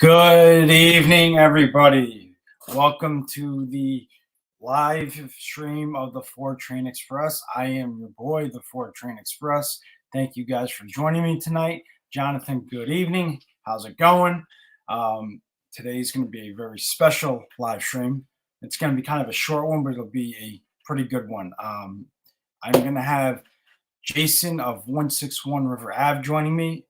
Good evening, everybody. Welcome to the live stream of the Ford Train Express. I am your boy, the Ford Train Express. Thank you guys for joining me tonight. Jonathan, good evening. How's it going? Today's going to be a very special live stream. It's going to be kind of a short one, but it'll be a pretty good one. I'm going to have Jason of 161 River Ave joining me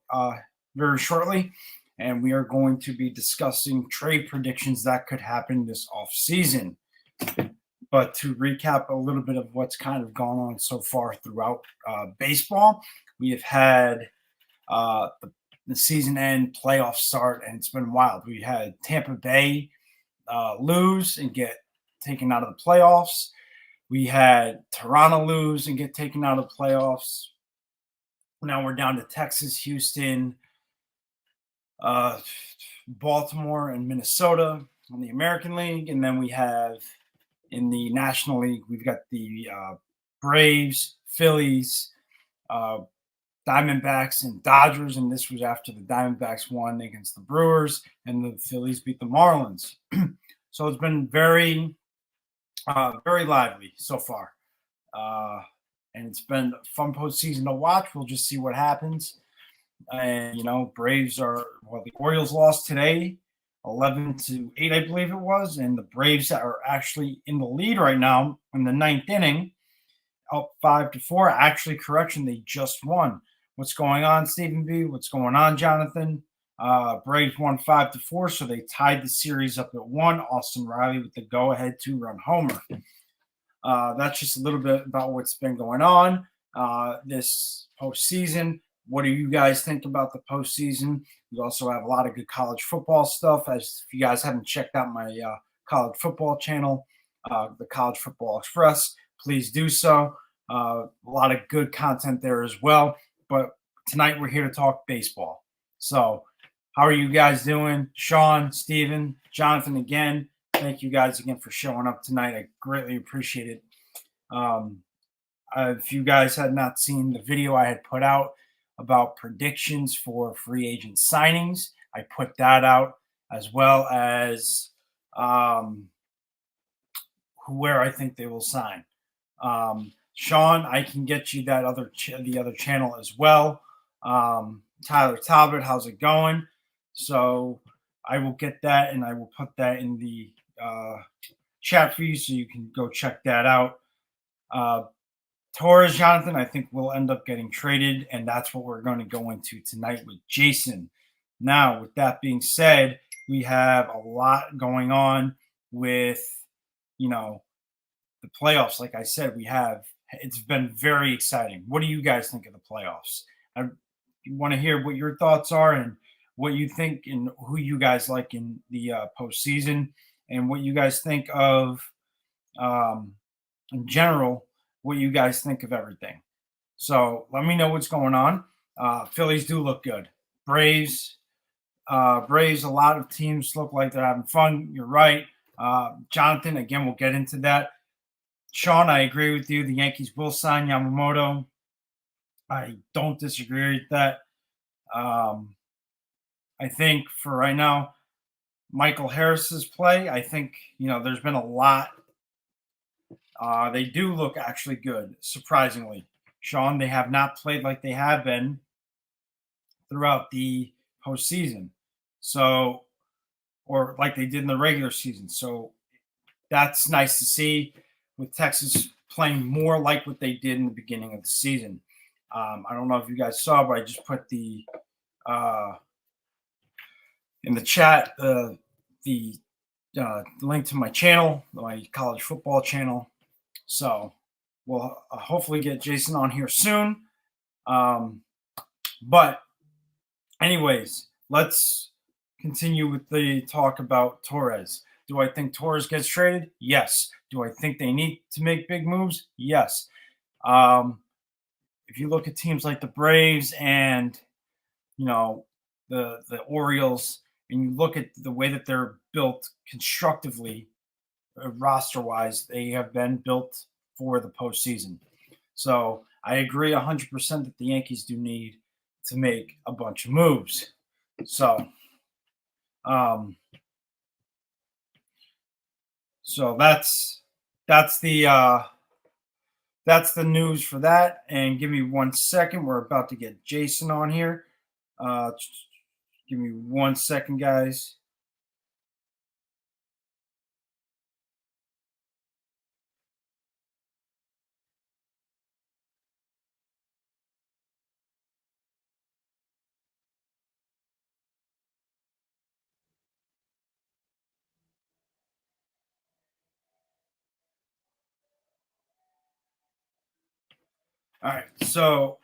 very shortly. And we are going to be discussing trade predictions that could happen this offseason. But to recap a little bit of what's kind of gone on so far throughout baseball, we have had the season end playoff start, and it's been wild. We had Tampa Bay lose and get taken out of the playoffs. We had Toronto lose and get taken out of the playoffs. Now we're down to Texas, Houston, Baltimore, and Minnesota in the American League. And then we have in the National League, we've got the Braves, Phillies, Diamondbacks, and Dodgers. And this was after the Diamondbacks won against the Brewers and the Phillies beat the Marlins. So it's been very lively so far. And it's been a fun postseason to watch. We'll just see what happens. And, Braves the Orioles lost today, 11-8, I believe it was. And the Braves are actually in the lead right now in the ninth inning, up 5-4. Actually, correction, they just won. What's going on, Stephen B? What's going on, Jonathan? Braves won 5-4, so they tied the series up at 1. Austin Riley with the go-ahead 2-run homer. That's just a little bit about what's been going on this postseason. What do you guys think about the postseason? We also have a lot of good college football stuff. As if you guys haven't checked out my college football channel, the College Football Express, please do so. A lot of good content there as well. But tonight we're here to talk baseball. So how are you guys doing? Sean, Steven, Jonathan, again, thank you guys again for showing up tonight. I greatly appreciate it. If you guys had not seen the video I had put out about predictions for free agent signings, I put that out, as well as where I think they will sign. Sean, I can get you that the other channel as well. Tyler Talbot, how's it going? So I will get that, and I will put that in the chat for you, so you can go check that out. Torres, Jonathan, I think will end up getting traded, and that's what we're going to go into tonight with Jason. Now, with that being said, we have a lot going on with, the playoffs. Like I said, it's been very exciting. What do you guys think of the playoffs? I want to hear what your thoughts are and what you think and who you guys like in the postseason, and what you guys think of, in general, what you guys think of everything. So let me know what's going on. Phillies do look good. Braves, a lot of teams look like they're having fun. You're right. Jonathan, again, we'll get into that. Sean, I agree with you. The Yankees will sign Yamamoto. I don't disagree with that. I think for right now, Michael Harris's play, I think, there's been a lot. They do look actually good, surprisingly. Sean, they have not played like they have been throughout the postseason. So, or like they did in the regular season. So that's nice to see, with Texas playing more like what they did in the beginning of the season. I don't know if you guys saw, but I just put in the chat the link to my channel, my college football channel. So we'll hopefully get Jason on here soon. But anyways, let's continue with the talk about Torres. Do I think Torres gets traded? Yes. Do I think they need to make big moves? Yes. If you look at teams like the Braves and, the Orioles, and you look at the way that they're built constructively, roster-wise, they have been built for the postseason. So I agree 100% that the Yankees do need to make a bunch of moves. So So that's the news for that. And give me 1 second. We're about to get Jason on here. Give me 1 second, guys. All right, so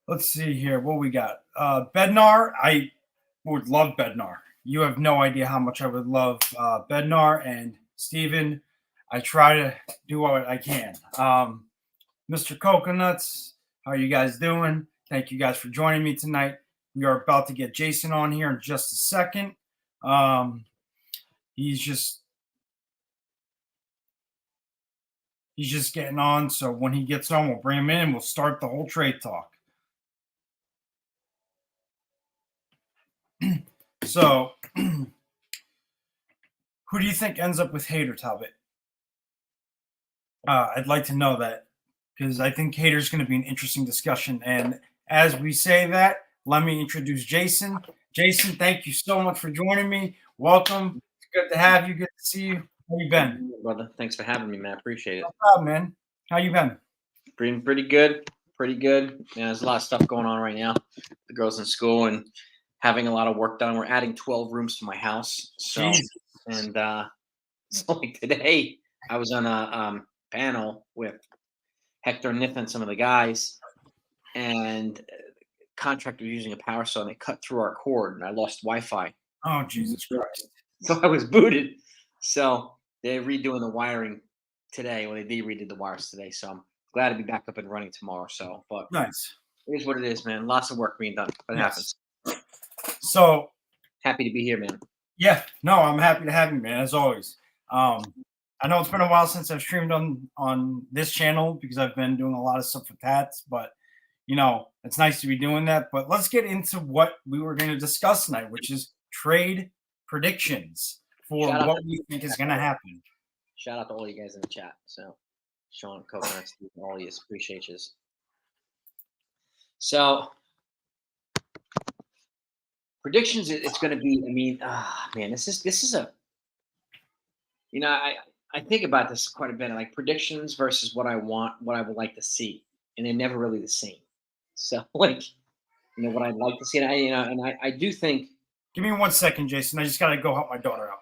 let's see here what we got. Bednar, I would love Bednar. You have no idea how much I would love Bednar and Steven. I try to do what I can. Mr. Coconuts, how are you guys doing? Thank you guys for joining me tonight. We are about to get Jason on here in just a second. He's just getting on. So when he gets on, we'll bring him in and we'll start the whole trade talk. So who do you think ends up with Hader, Talbot? I'd like to know that because I think Hader's going to be an interesting discussion. And as we say that, let me introduce Jason. Jason, thank you so much for joining me. Welcome. It's good to have you. Good to see you. How you been? Brother, thanks for having me, man. I appreciate it. No problem, man. How you been? Pretty good. Pretty good. Yeah, there's a lot of stuff going on right now. The girls in school and having a lot of work done. We're adding 12 rooms to my house. So, and so like today, I was on a panel with Hector Niff and some of the guys, and contractor using a power saw, and they cut through our cord, and I lost Wi-Fi. Oh, Jesus Christ. So I was booted. So they're redoing the wiring today. Well, they redid the wires today. So I'm glad to be back up and running tomorrow. So, but nice. It is what it is, man. Lots of work being done, but it happens. So happy to be here, man. Yeah, no, I'm happy to have you, man, as always. I know it's been a while since I've streamed on this channel because I've been doing a lot of stuff with Tats, but you know, it's nice to be doing that. But let's get into what we were going to discuss tonight, which is trade predictions for what we think is going to happen. Shout out to all you guys in the chat. So, Sean, Coconuts, all of you, appreciate you. So, predictions, it's going to be, I mean, man, this is a, you know, I think about this quite a bit, like predictions versus what I want, what I would like to see, and they're never really the same. So, like, you know, what I'd like to see, and I do think. Give me 1 second, Jason. I just got to go help my daughter out.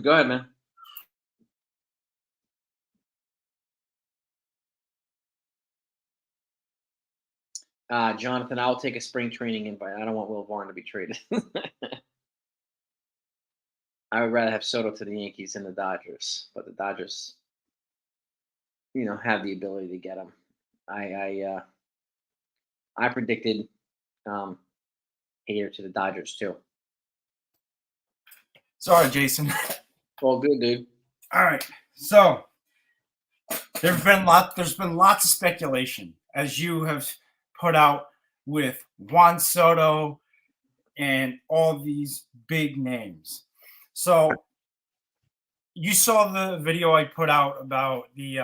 Go ahead, man. Jonathan, I'll take a spring training invite. I don't want Will Vaughn to be traded. I would rather have Soto to the Yankees than the Dodgers, but the Dodgers, you know, have the ability to get him. I predicted Hader to the Dodgers too. Sorry, Jason. All good, dude. All right. So there's been lots of speculation, as you have put out, with Juan Soto and all these big names. So you saw the video I put out about the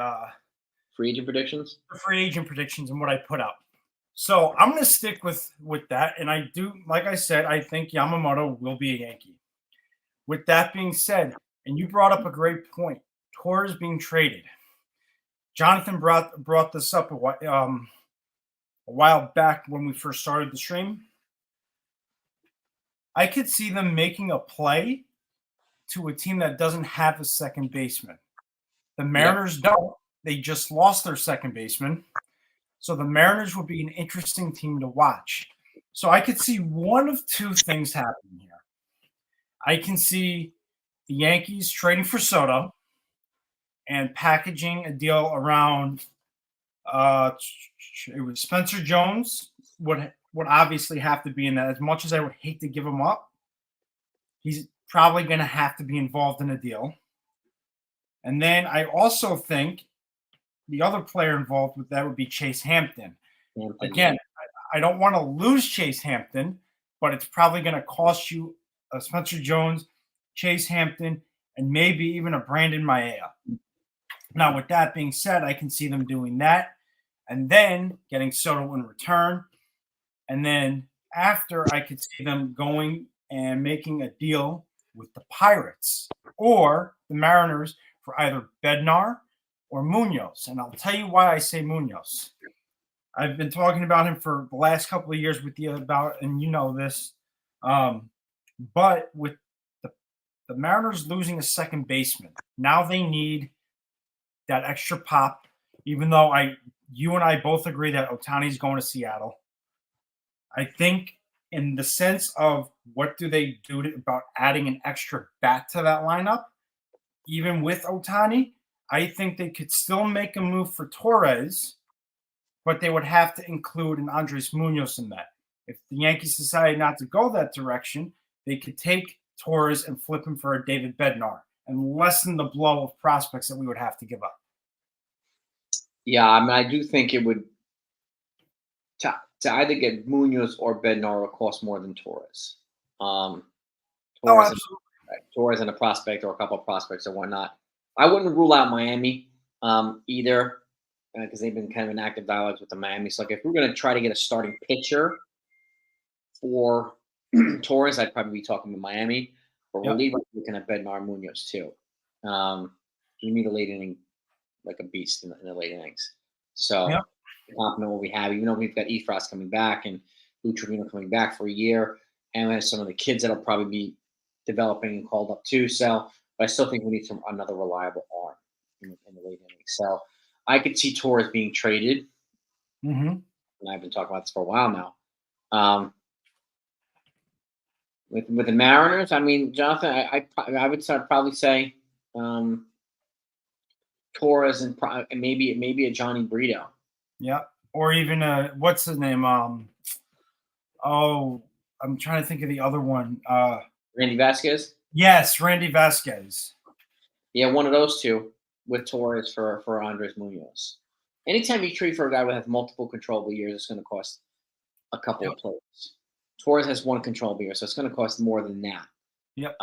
free agent predictions? The free agent predictions and what I put out. So I'm going to stick with that. And I do, like I said, I think Yamamoto will be a Yankee. With that being said, and you brought up a great point, Torres being traded. Jonathan brought this up a while back when we first started the stream. I could see them making a play to a team that doesn't have a second baseman. The Mariners don't. They just lost their second baseman. So the Mariners would be an interesting team to watch. So I could see one of two things happening here. I can see the Yankees trading for Soto and packaging a deal around it was Spencer Jones would obviously have to be in that. As much as I would hate to give him up, he's probably going to have to be involved in a deal. And then I also think the other player involved with that would be Chase Hampton. Again, I don't want to lose Chase Hampton, but it's probably going to cost you Spencer Jones, Chase Hampton, and maybe even a Brandon Maea. Now, with that being said, I can see them doing that and then getting Soto in return. And then after, I could see them going and making a deal with the Pirates or the Mariners for either Bednar or Munoz. And I'll tell you why I say Munoz. I've been talking about him for the last couple of years with you about, and you know this. But with the Mariners losing a second baseman, now they need that extra pop. Even though you and I both agree that Ohtani's going to Seattle, I think in the sense of what do they do about adding an extra bat to that lineup, even with Ohtani, I think they could still make a move for Torres, but they would have to include an Andres Munoz in that. If the Yankees decided not to go that direction, they could take Torres and flip him for a David Bednar and lessen the blow of prospects that we would have to give up. Yeah, I mean, I do think it would to either get Munoz or Bednar would cost more than Torres. Torres, absolutely. Torres and a prospect or a couple of prospects or whatnot. I wouldn't rule out Miami either because they've been kind of in active dialogues with the Miami. So, like, if we're going to try to get a starting pitcher for Torres, I'd probably be talking to Miami. For reliever, looking at Bednar Munoz too. You need a late inning, like a beast in the late innings. So, confident what we have, even though we've got Efros coming back and Lou Trevino coming back for a year, and we have some of the kids that'll probably be developing and called up too. So, but I still think we need another reliable arm in the late innings. So, I could see Torres being traded. Mm-hmm. And I've been talking about this for a while now. With the Mariners, I mean, Jonathan, I would probably say Torres and maybe a Johnny Brito. Yeah, or even what's his name? I'm trying to think of the other one. Randy Vasquez. Yes, Randy Vasquez. Yeah, one of those two with Torres for Andres Munoz. Anytime you trade for a guy who has multiple controllable years, it's going to cost a couple of players. Torres has one controllable year, so it's going to cost more than that. Yep.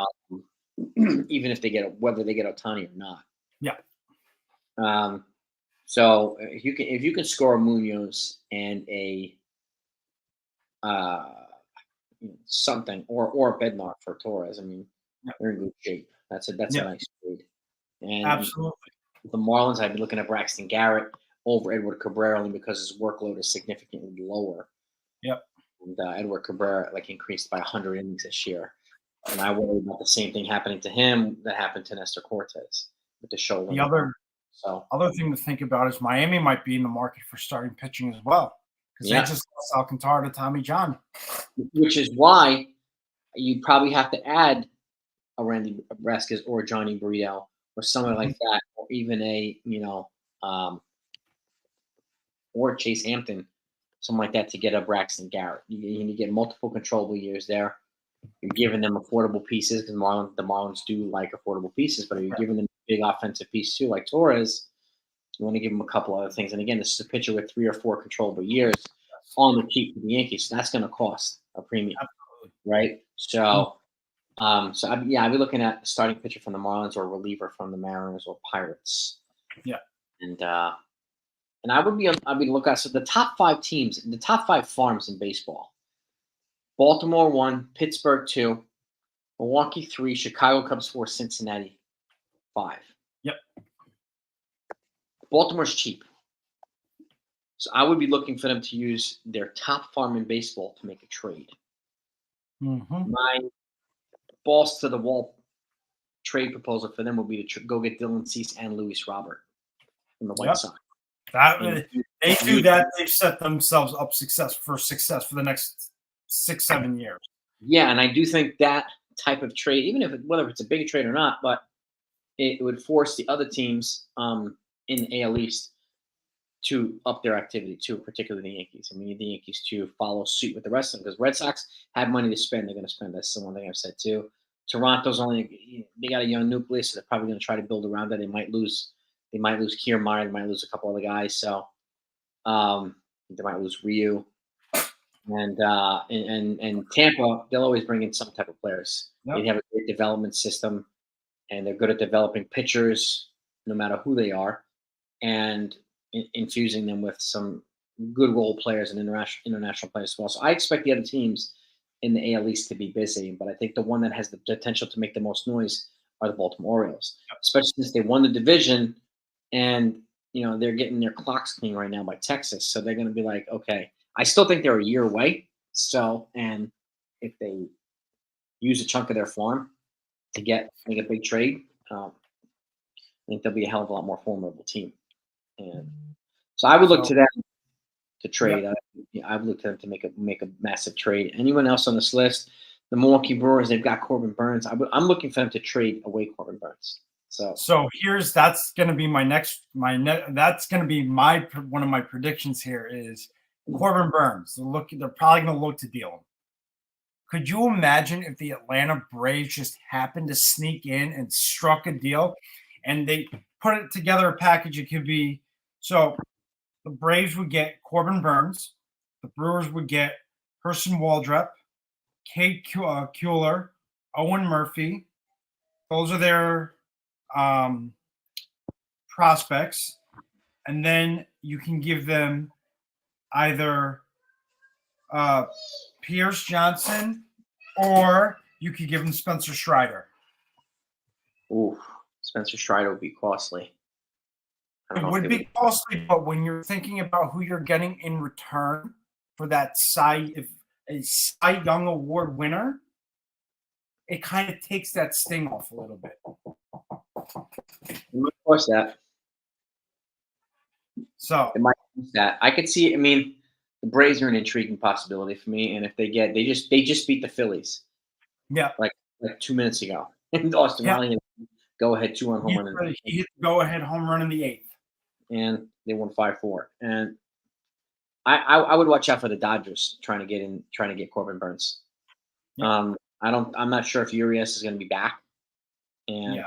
Even if whether they get Ohtani or not. Yeah. So if you can score a Munoz and a something or a Bednar for Torres, I mean, they're in good shape. That's a nice trade. And absolutely. The Marlins, I've been looking at Braxton Garrett over Edward Cabrera only because his workload is significantly lower. Yep. And Edward Cabrera increased by 100 innings this year, and I worry about the same thing happening to him that happened to Nestor Cortez with the shoulder. The other thing to think about is Miami might be in the market for starting pitching as well because they just lost Alcantara to Tommy John. Which is why you probably have to add a Randy Vasquez or Johnny Brito or someone like that, or even or Chase Hampton, something like that to get a Braxton Garrett. You need to get multiple controllable years there. You're giving them affordable pieces because the Marlins do like affordable pieces, but if you're giving them a big offensive piece too, like Torres, you want to give them a couple other things. And again, this is a pitcher with 3 or 4 controllable years on the cheap for the Yankees. So that's going to cost a premium, right? So, I'd be looking at a starting pitcher from the Marlins or a reliever from the Mariners or Pirates. Yeah, and I would be looking at the top 5 teams, the top 5 farms in baseball. Baltimore 1, Pittsburgh 2, Milwaukee 3, Chicago Cubs 4, Cincinnati 5. Yep. Baltimore's cheap. So I would be looking for them to use their top farm in baseball to make a trade. Mm-hmm. My balls to the wall trade proposal for them would be to go get Dylan Cease and Luis Robert from the White Sox. They do that. They've set themselves up for success for the next 6-7 years. Yeah, and I do think that type of trade, even whether it's a big trade or not, but it would force the other teams in the AL East to up their activity too, particularly the Yankees. I mean, the Yankees to follow suit with the rest of them because Red Sox have money to spend. They're going to spend. That's the one thing I've said too. Toronto's they got a young nucleus, so they're probably going to try to build around that. They might lose Kiermaier. They might lose a couple other guys. So they might lose Ryu. And Tampa, they'll always bring in some type of players. They have a great development system, and they're good at developing pitchers, no matter who they are, and infusing them with some good role players and international players as well. So I expect the other teams in the AL East to be busy, but I think the one that has the potential to make the most noise are the Baltimore Orioles, especially since they won the division, and they're getting their clocks clean right now by Texas. So they're going to be like, okay, I still think they're a year away. So, and if they use a chunk of their farm to make a big trade, I think they'll be a hell of a lot more formidable team. And so I would look to them to trade. I would look to them to make a massive trade. Anyone else on this list? The Milwaukee Brewers, they've got Corbin Burns. I'm looking for them to trade away Corbin Burns. So that's going to be that's going to be one of my predictions here is Corbin Burns. They're probably going to look to deal him. Could you imagine if the Atlanta Braves just happened to sneak in and struck a deal and they put it together a package? It could be so the Braves would get Corbin Burns, the Brewers would get Person Waldrep, Kate Kuehler, Owen Murphy. Those are their prospects. And then you can give them either Pierce Johnson, or you could give them Spencer Strider. Ooh, Spencer Strider would be costly. It would be costly, but when you're thinking about who you're getting in return for that Cy Young Award winner, it kind of takes that sting off a little bit. It might cost that. So it might cost that. I could see. I mean, the Braves are an intriguing possibility for me, and if they just beat the Phillies, like 2 minutes ago, and Austin Riley go ahead 2-run home run. He hit the go ahead home run in the 8th, and they won 5-4. And I would watch out for the Dodgers trying to get Corbin Burns. I'm not sure if Urias is going to be back, and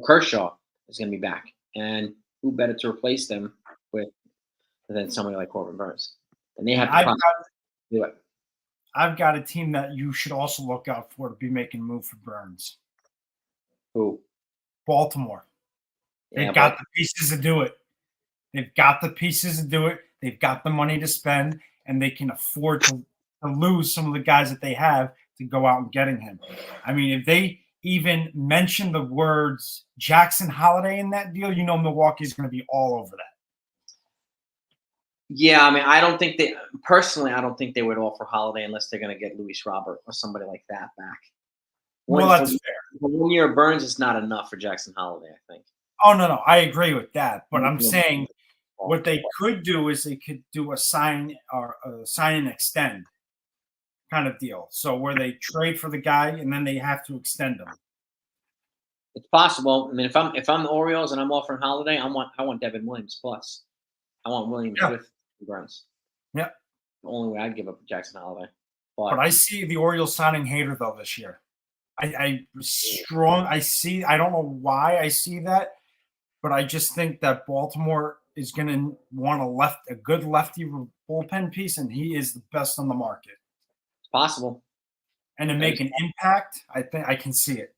Kershaw is going to be back, and who better to replace them with than somebody like Corbin Burns? And they have to do it. I've got a team that you should also look out for to be making a move for Burns. Who? Baltimore. They've got the pieces to do it. They've got the money to spend, and they can afford to lose some of the guys that they have to go out and getting him. I mean, if they even mention the words Jackson Holiday in that deal, Milwaukee's going to be all over that. Yeah, I mean, I don't think they would offer Holiday unless they're going to get Luis Robert or somebody like that back. Well, that's fair. 1 year of Burns is not enough for Jackson Holiday, I think. Oh, no, I agree with that. But I'm saying what they could do is they could do a sign and extend kind of deal. So where they trade for the guy and then they have to extend him. It's possible. I mean, if I'm the Orioles and I'm offering Holiday, I want Devin Williams plus. I want Williams with Burns. Yeah. The only way I'd give up Jackson Holiday. But I see the Orioles signing Hader though this year. I don't know why I see that, but I just think that Baltimore is going to want a good lefty bullpen piece, and he is the best on the market. It's possible. And to make an impact, I think I can see it.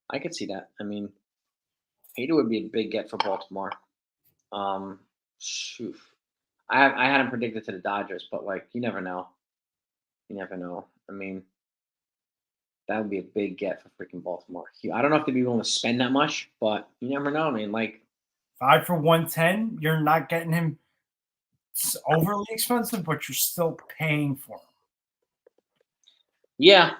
I could see that. I mean, Hader would be a big get for Baltimore. Shoot. I hadn't predicted to the Dodgers, but you never know. I mean, that would be a big get for freaking Baltimore. I don't know if they'd be willing to spend that much, but you never know. I mean, 5 for $110, you're not getting him overly expensive, but you're still paying for him. Yeah.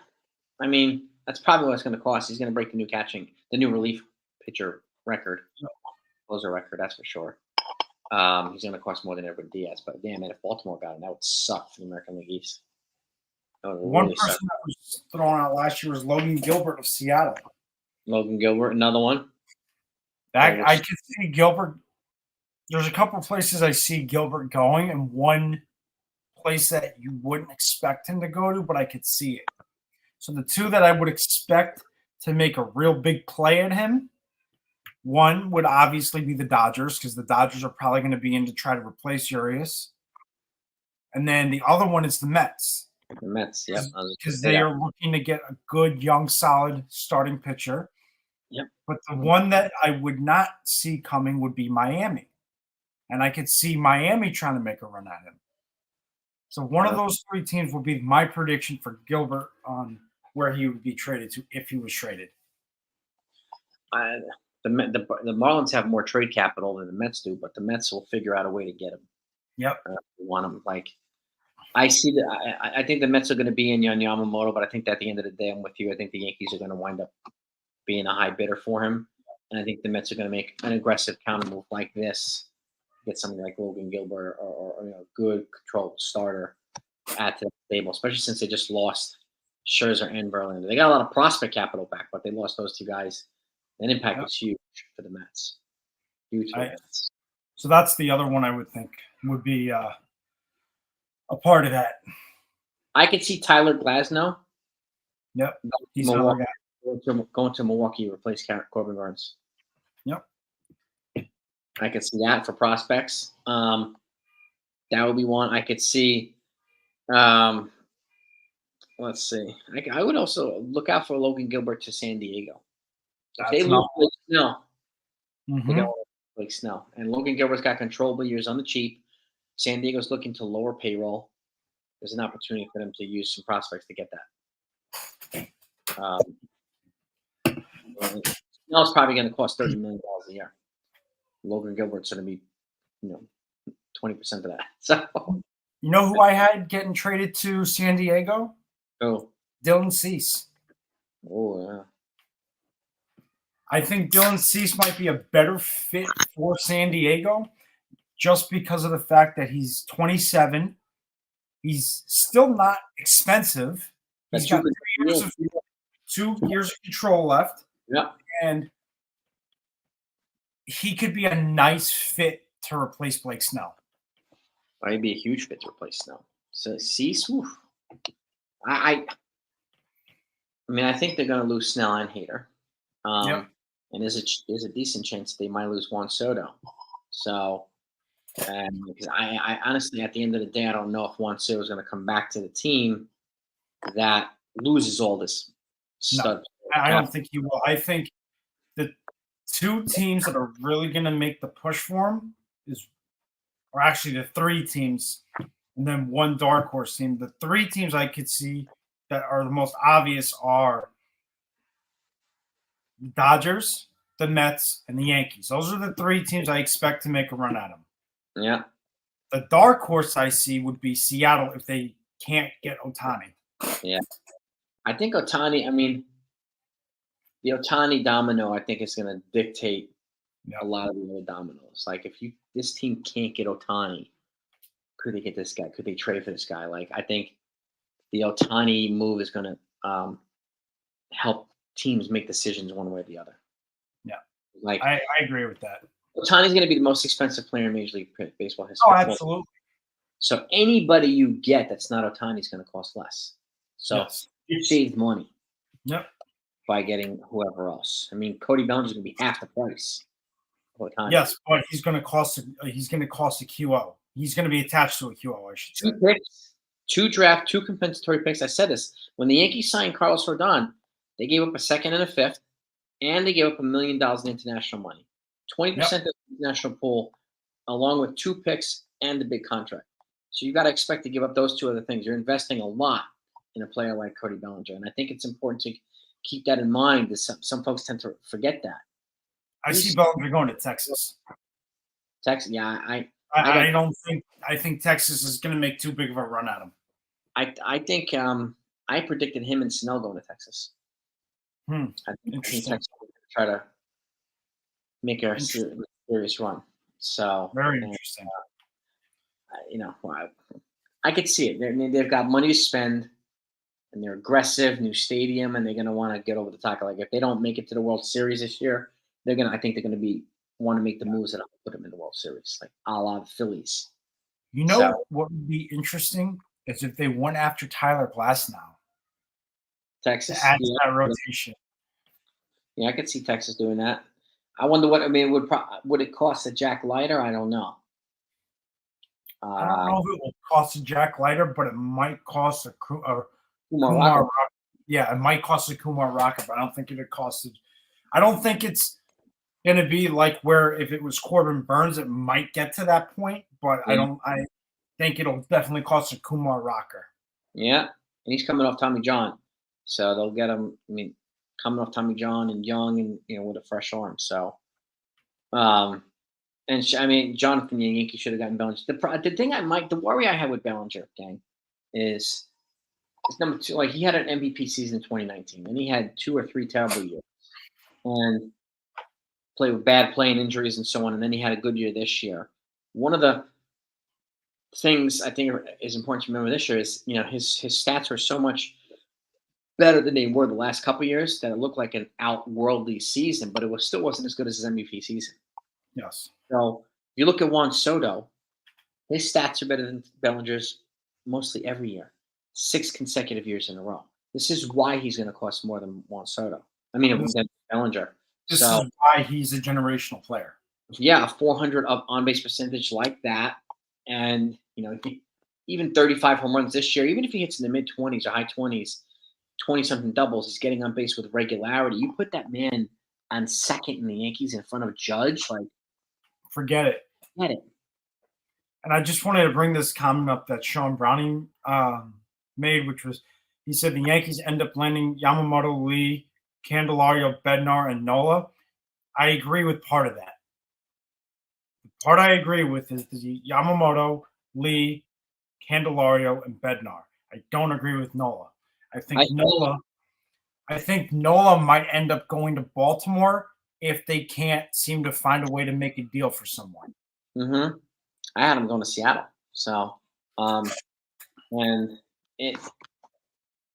I mean, that's probably what it's going to cost. He's going to break the new relief pitcher record. Closer record, that's for sure. He's going to cost more than Edwin Diaz, but damn it, if Baltimore got him, that would suck for the American League East. One person that was thrown out last year was Logan Gilbert of Seattle. Logan Gilbert, another one. I could see Gilbert. There's a couple of places I see Gilbert going, and one place that you wouldn't expect him to go to, but I could see it. So the two that I would expect to make a real big play at him, one would obviously be the Dodgers, because the Dodgers are probably going to be in to try to replace Urias. And then the other one is the Mets. The Mets. Yep. Because they are looking to get a good, young, solid starting pitcher. Yep. But the one that I would not see coming would be Miami. And I could see Miami trying to make a run at him. So one of those three teams would be my prediction for Gilbert on where he would be traded to if he was traded. The Marlins have more trade capital than the Mets do, but the Mets will figure out a way to get him. Yep. Want him. Like, I see that. I think the Mets are going to be in Yamamoto, but I think that at the end of the day, I'm with you. I think the Yankees are going to wind up being a high bidder for him, and I think the Mets are going to make an aggressive counter move like this, get somebody like Logan Gilbert or good controlled starter add to the table, especially since they just lost Scherzer and Verlander. They got a lot of prospect capital back, but they lost those two guys. That impact was huge for the Mets. Huge for the Mets. So that's the other one I would think would be a part of that. I could see Tyler Glasnow. Yep. He's another guy. Going to Milwaukee to replace Corbin Burns. Yep. I could see that for prospects. That would be one. I could see. Let's see. I would also look out for Logan Gilbert to San Diego. If they lose Blake Snell, they got Blake Snell. And Logan Gilbert's got controllable years on the cheap. San Diego's looking to lower payroll. There's an opportunity for them to use some prospects to get that. Snell's probably going to cost $30 million a year. Logan Gilbert's going to be, 20% of that. So, you know who I had getting traded to San Diego? Oh, Dylan Cease. Oh, yeah. I think Dylan Cease might be a better fit for San Diego just because of the fact that he's 27. He's still not expensive. He's got 2 years of control left. Yeah. And he could be a nice fit to replace Blake Snell. Might be a huge fit to replace Snell. So Cease, I think they're going to lose Snell and Hader. And there's a decent chance they might lose Juan Soto. So, because I honestly, at the end of the day, I don't know if Juan Soto is going to come back to the team that loses all this stuff. No, I don't think he will. I think the two teams that are really going to make the push for him are actually the three teams, and then one dark horse team. The three teams I could see that are the most obvious are the Dodgers, the Mets, and the Yankees. Those are the three teams I expect to make a run at him. Yeah. The dark horse I see would be Seattle if they can't get Ohtani. Yeah. I think Ohtani, the Ohtani domino, I think is going to dictate a lot of the other dominoes. Like, if this team can't get Ohtani, could they get this guy? Could they trade for this guy? Like, I think the Ohtani move is going to help teams make decisions one way or the other. Yeah. Like, I agree with that. Ohtani's going to be the most expensive player in Major League Baseball history. Oh, absolutely. So anybody you get that's not Ohtani is going to cost less. So you save money. Yep. By getting whoever else. Cody Bellinger's going to be half the price of Ohtani. Yes, but he's going to cost a QO. He's going to be attached to a QO, I should say. 2 picks, 2 draft, 2 compensatory picks. I said this. When the Yankees signed Carlos Rodon, they gave up a second and a fifth, and they gave up $1 million in international money. 20% of the international pool, along with 2 picks and the big contract. So you got to expect to give up those 2 other things. You're investing a lot in a player like Cody Bellinger, and I think it's important to keep that in mind. Some folks tend to forget that. I see Bellinger going to Texas. Texas, yeah. I think Texas is going to make too big of a run at him. I think I predicted him and Snell going to Texas. I think Texas will try to make a serious run. So very interesting. I could see it. They've got money to spend, and they're aggressive, new stadium, and they're going to want to get over the top. Like, if they don't make it to the World Series this year, I think they're going to want to make the moves that will put them in the World Series, like a la the Phillies. What would be interesting is if they went after Tyler Glasnow. Texas to add to that rotation. Yeah, I could see Texas doing that. I wonder would it cost a Jack Leiter? I don't know. I don't know if it will cost a Jack Leiter, but it might cost a Kumar Kumar Rocker. Rocker. Yeah, it might cost a Kumar Rocker, but I don't think it'd cost it. I don't think it's going to be like where if it was Corbin Burns, it might get to that point, but Yeah. I think it'll definitely cost a Kumar Rocker. Yeah, and he's coming off Tommy John, so they'll get him. I mean, coming off Tommy John and young, and with a fresh arm. So, um, and I mean, Jonathan the Yankee should have gotten Bellinger. The thing the worry I had with Bellinger, gang, is number two. Like he had an MVP season in 2019, and he had 2 or 3 terrible years, and played with bad playing injuries and so on. And then he had a good year this year. One of the things I think is important to remember this year is his stats are so much better than they were the last couple of years that it looked like an outworldly season, but it still wasn't as good as his MVP season. Yes. So if you look at Juan Soto, his stats are better than Bellinger's mostly every year, 6 consecutive years in a row. This is why he's going to cost more than Juan Soto. I mean, than Bellinger. This is why he's a generational player. Yeah, 400 on base percentage like that, and even 35 home runs this year. Even if he hits in the mid 20s or high 20s. 20-something doubles. He's getting on base with regularity. You put that man on second in the Yankees in front of Judge, like forget it. Forget it. And I just wanted to bring this comment up that Sean Browning made, which was he said the Yankees end up landing Yamamoto, Lee, Candelario, Bednar, and Nola. I agree with part of that. The part I agree with is the Yamamoto, Lee, Candelario, and Bednar. I don't agree with Nola. I think Nola might end up going to Baltimore if they can't seem to find a way to make a deal for someone. Mm-hmm. I had him going to Seattle. So, and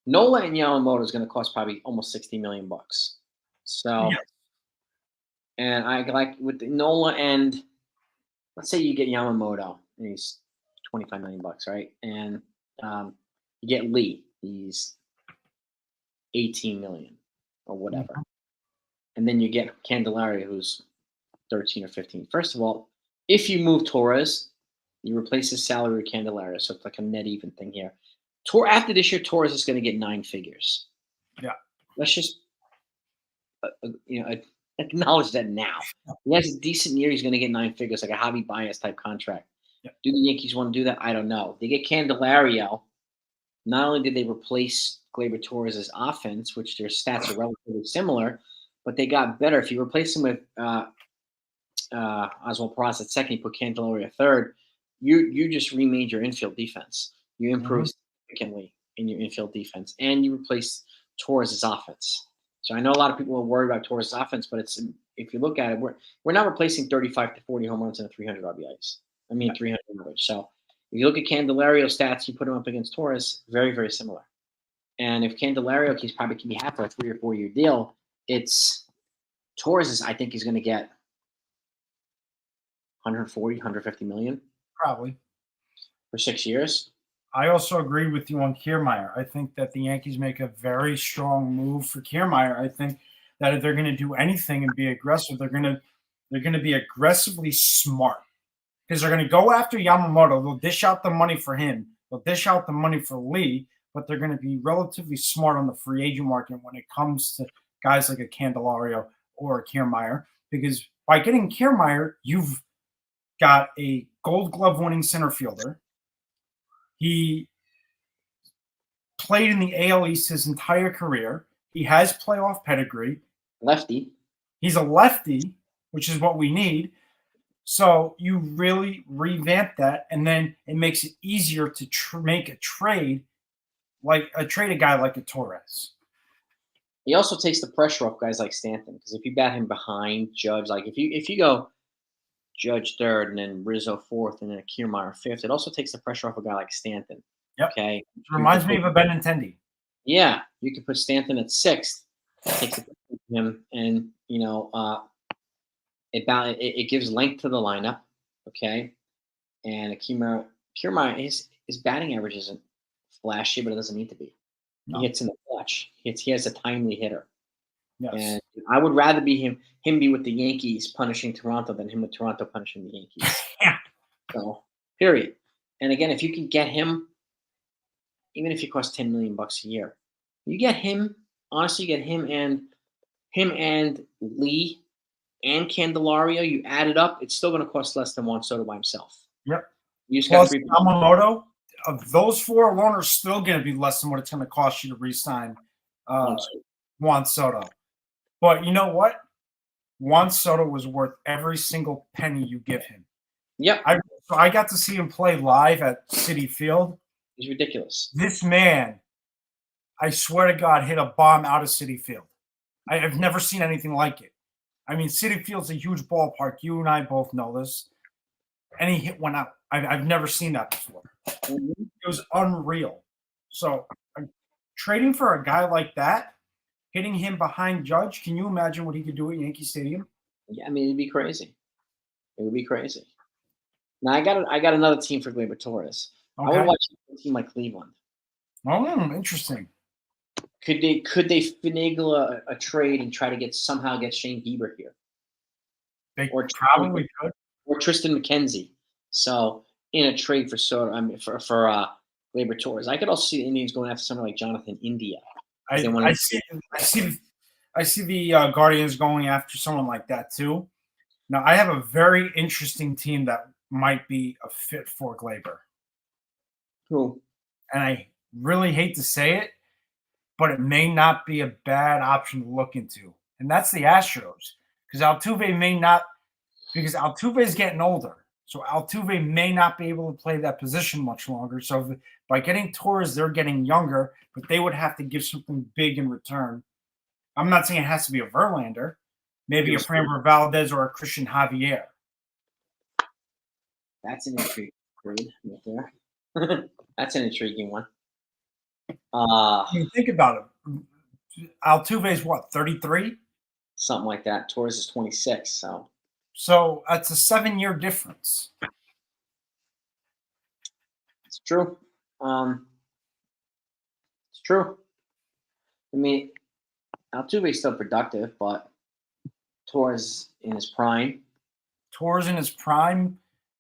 Nola and Yamamoto is going to cost probably almost $60 million. So, yes. And I like with Nola and let's say you get Yamamoto and he's $25 million, right? And you get Lee, he's 18 million or whatever. Mm-hmm. And then you get Candelario, who's 13 or 15. First of all, if you move Torres, you replace his salary with Candelario, so it's like a net even thing here. After this year, Torres is going to get 9 figures. Yeah. Let's just acknowledge that now. He has a decent year, he's going to get 9 figures, like a Javi Baez type contract. Yeah. Do the Yankees want to do that? I don't know. They get Candelario. Not only did they replace Gleyber Torres' offense, which their stats are relatively similar, but they got better. If you replace him with Oswald Peraza at second, you put Candelario at third, you just remade your infield defense. You improved significantly in your infield defense, and you replaced Torres' offense. So I know a lot of people are worried about Torres' offense, but if you look at it, we're not replacing 35 to 40 home runs and 300 RBIs. 300 average. So if you look at Candelario's stats, you put him up against Torres, very, very similar. And if Candelario can be half for a 3 or 4 year deal, Torres I think he's going to get 140, 150 million. Probably. For 6 years. I also agree with you on Kiermaier. I think that the Yankees make a very strong move for Kiermaier. I think that if they're going to do anything and be aggressive, they're going to be aggressively smart. Because they're going to go after Yamamoto. They'll dish out the money for him. They'll dish out the money for Lee, but they're going to be relatively smart on the free agent market when it comes to guys like a Candelario or a Kiermaier. Because by getting Kiermaier, you've got a Gold Glove winning center fielder. He played in the AL East his entire career. He has playoff pedigree. Lefty. He's a lefty, which is what we need. So you really revamp that, and then it makes it easier to make a trade a guy like a Torres. He also takes the pressure off guys like Stanton, because if you bat him behind Judge, like if you go Judge third and then Rizzo fourth and then Kiermaier fifth, it also takes the pressure off a guy like Stanton. Yep. Okay. It reminds me of a Benintendi. Yeah, you could put Stanton at sixth. It takes it from him, and it gives length to the lineup, okay? And Kiermaier, his batting average isn't flashy, but it doesn't need to be. No. He hits in the clutch. He has a timely hitter. Yes. And I would rather be him be with the Yankees punishing Toronto than him with Toronto punishing the Yankees. Yeah. So, period. And again, if you can get him, even if he costs $10 million a year, you get him. Honestly, you get him and Lee and Candelario. You add it up, it's still going to cost less than Juan Soto by himself. Yep. You just got Plus three. Yamamoto, of those four alone are still going to be less than what it's going to cost you to re-sign Juan Soto. But you know what? Juan Soto was worth every single penny you give him. Yep. I got to see him play live at Citi Field. He's ridiculous. This man, I swear to God, hit a bomb out of Citi Field. I've never seen anything like it. I mean, Citi Field's a huge ballpark. You and I both know this. And he hit one out. I've never seen that before. Mm-hmm. It was unreal. So trading for a guy like that, hitting him behind Judge, can you imagine what he could do at Yankee Stadium? Yeah, I mean, it'd be crazy. It would be crazy. Now I got another team for Gleyber Torres. Okay. I would watch a team like Cleveland. Oh, interesting. Could they finagle a trade and try to somehow get Shane Bieber here? They probably could. Or Tristan McKenzie. So in a trade for Soto, I mean for Gleyber Torres. I could also see the Indians going after someone like Jonathan India. I see the Guardians going after someone like that too. Now I have a very interesting team that might be a fit for Gleyber. Who? And I really hate to say it, but it may not be a bad option to look into. And that's the Astros. Because Altuve is getting older. So Altuve may not be able to play that position much longer. So by getting Torres, they're getting younger, but they would have to give something big in return. I'm not saying it has to be a Verlander. Maybe a Framber Valdez or a Christian Javier. That's an intriguing trade right there. That's an intriguing one. Think about it. Altuve's what, 33? Something like that. Torres is 26, So that's a 7-year difference. It's true. It's true. I mean, Altuve's still productive, but Torres in his prime.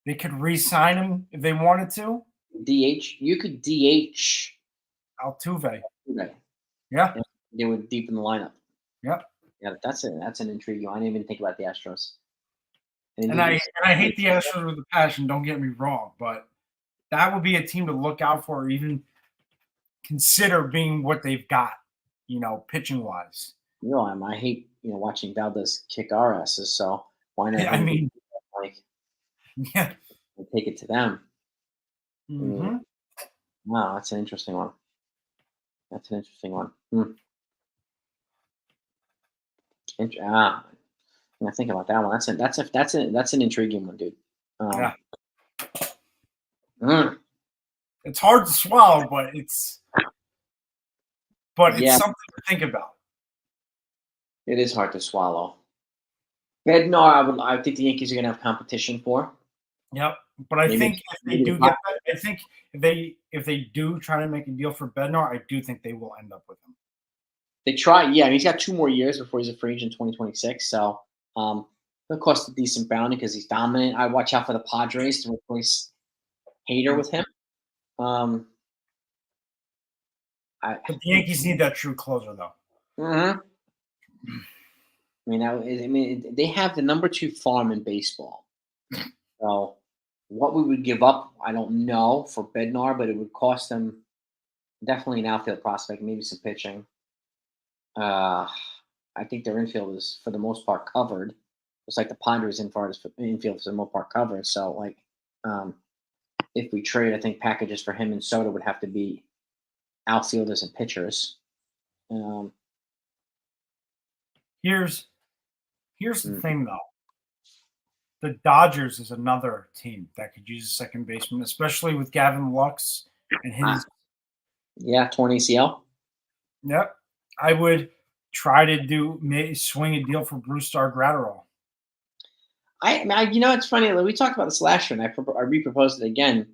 They could re-sign him if they wanted to. DH. You could DH Altuve. Yeah. They would deepen the lineup. Yep. Yeah, that's an intriguing. I didn't even think about the Astros. And I hate the Astros with a passion, don't get me wrong, but that would be a team to look out for, or even consider being what they've got, pitching wise. I hate watching Valdez kick our asses, so why not? Yeah, I mean, yeah, take it to them. Mm-hmm. Wow, that's an interesting one. I'm gonna think about that one. That's an intriguing one, dude. Yeah. It's hard to swallow, but it's something to think about. It is hard to swallow. Bednar, I think the Yankees are gonna have competition for. Yep, but I think if they do get that, I think if they do try to make a deal for Bednar, I do think they will end up with him. They try, yeah. I mean, he's got 2 more years before he's a free agent in 2026. So it'll cost a decent bounty because he's dominant. I watch out for the Padres to replace Hader with him. But the Yankees need that true closer, though. Mm-hmm. I mean, they have the number 2 farm in baseball. So what we would give up, I don't know for Bednar, but it would cost them definitely an outfield prospect, maybe some pitching. I think their infield is for the most part covered. It's like the Padres infield for the most part covered. So if we trade, I think packages for him and Soto would have to be outfielders and pitchers. Here's the thing, though. The Dodgers is another team that could use a second baseman, especially with Gavin Lux and his. Torn ACL. Yep. I would try to swing a deal for Brusdar Graterol. It's funny. We talked about this last year, and I reproposed it again,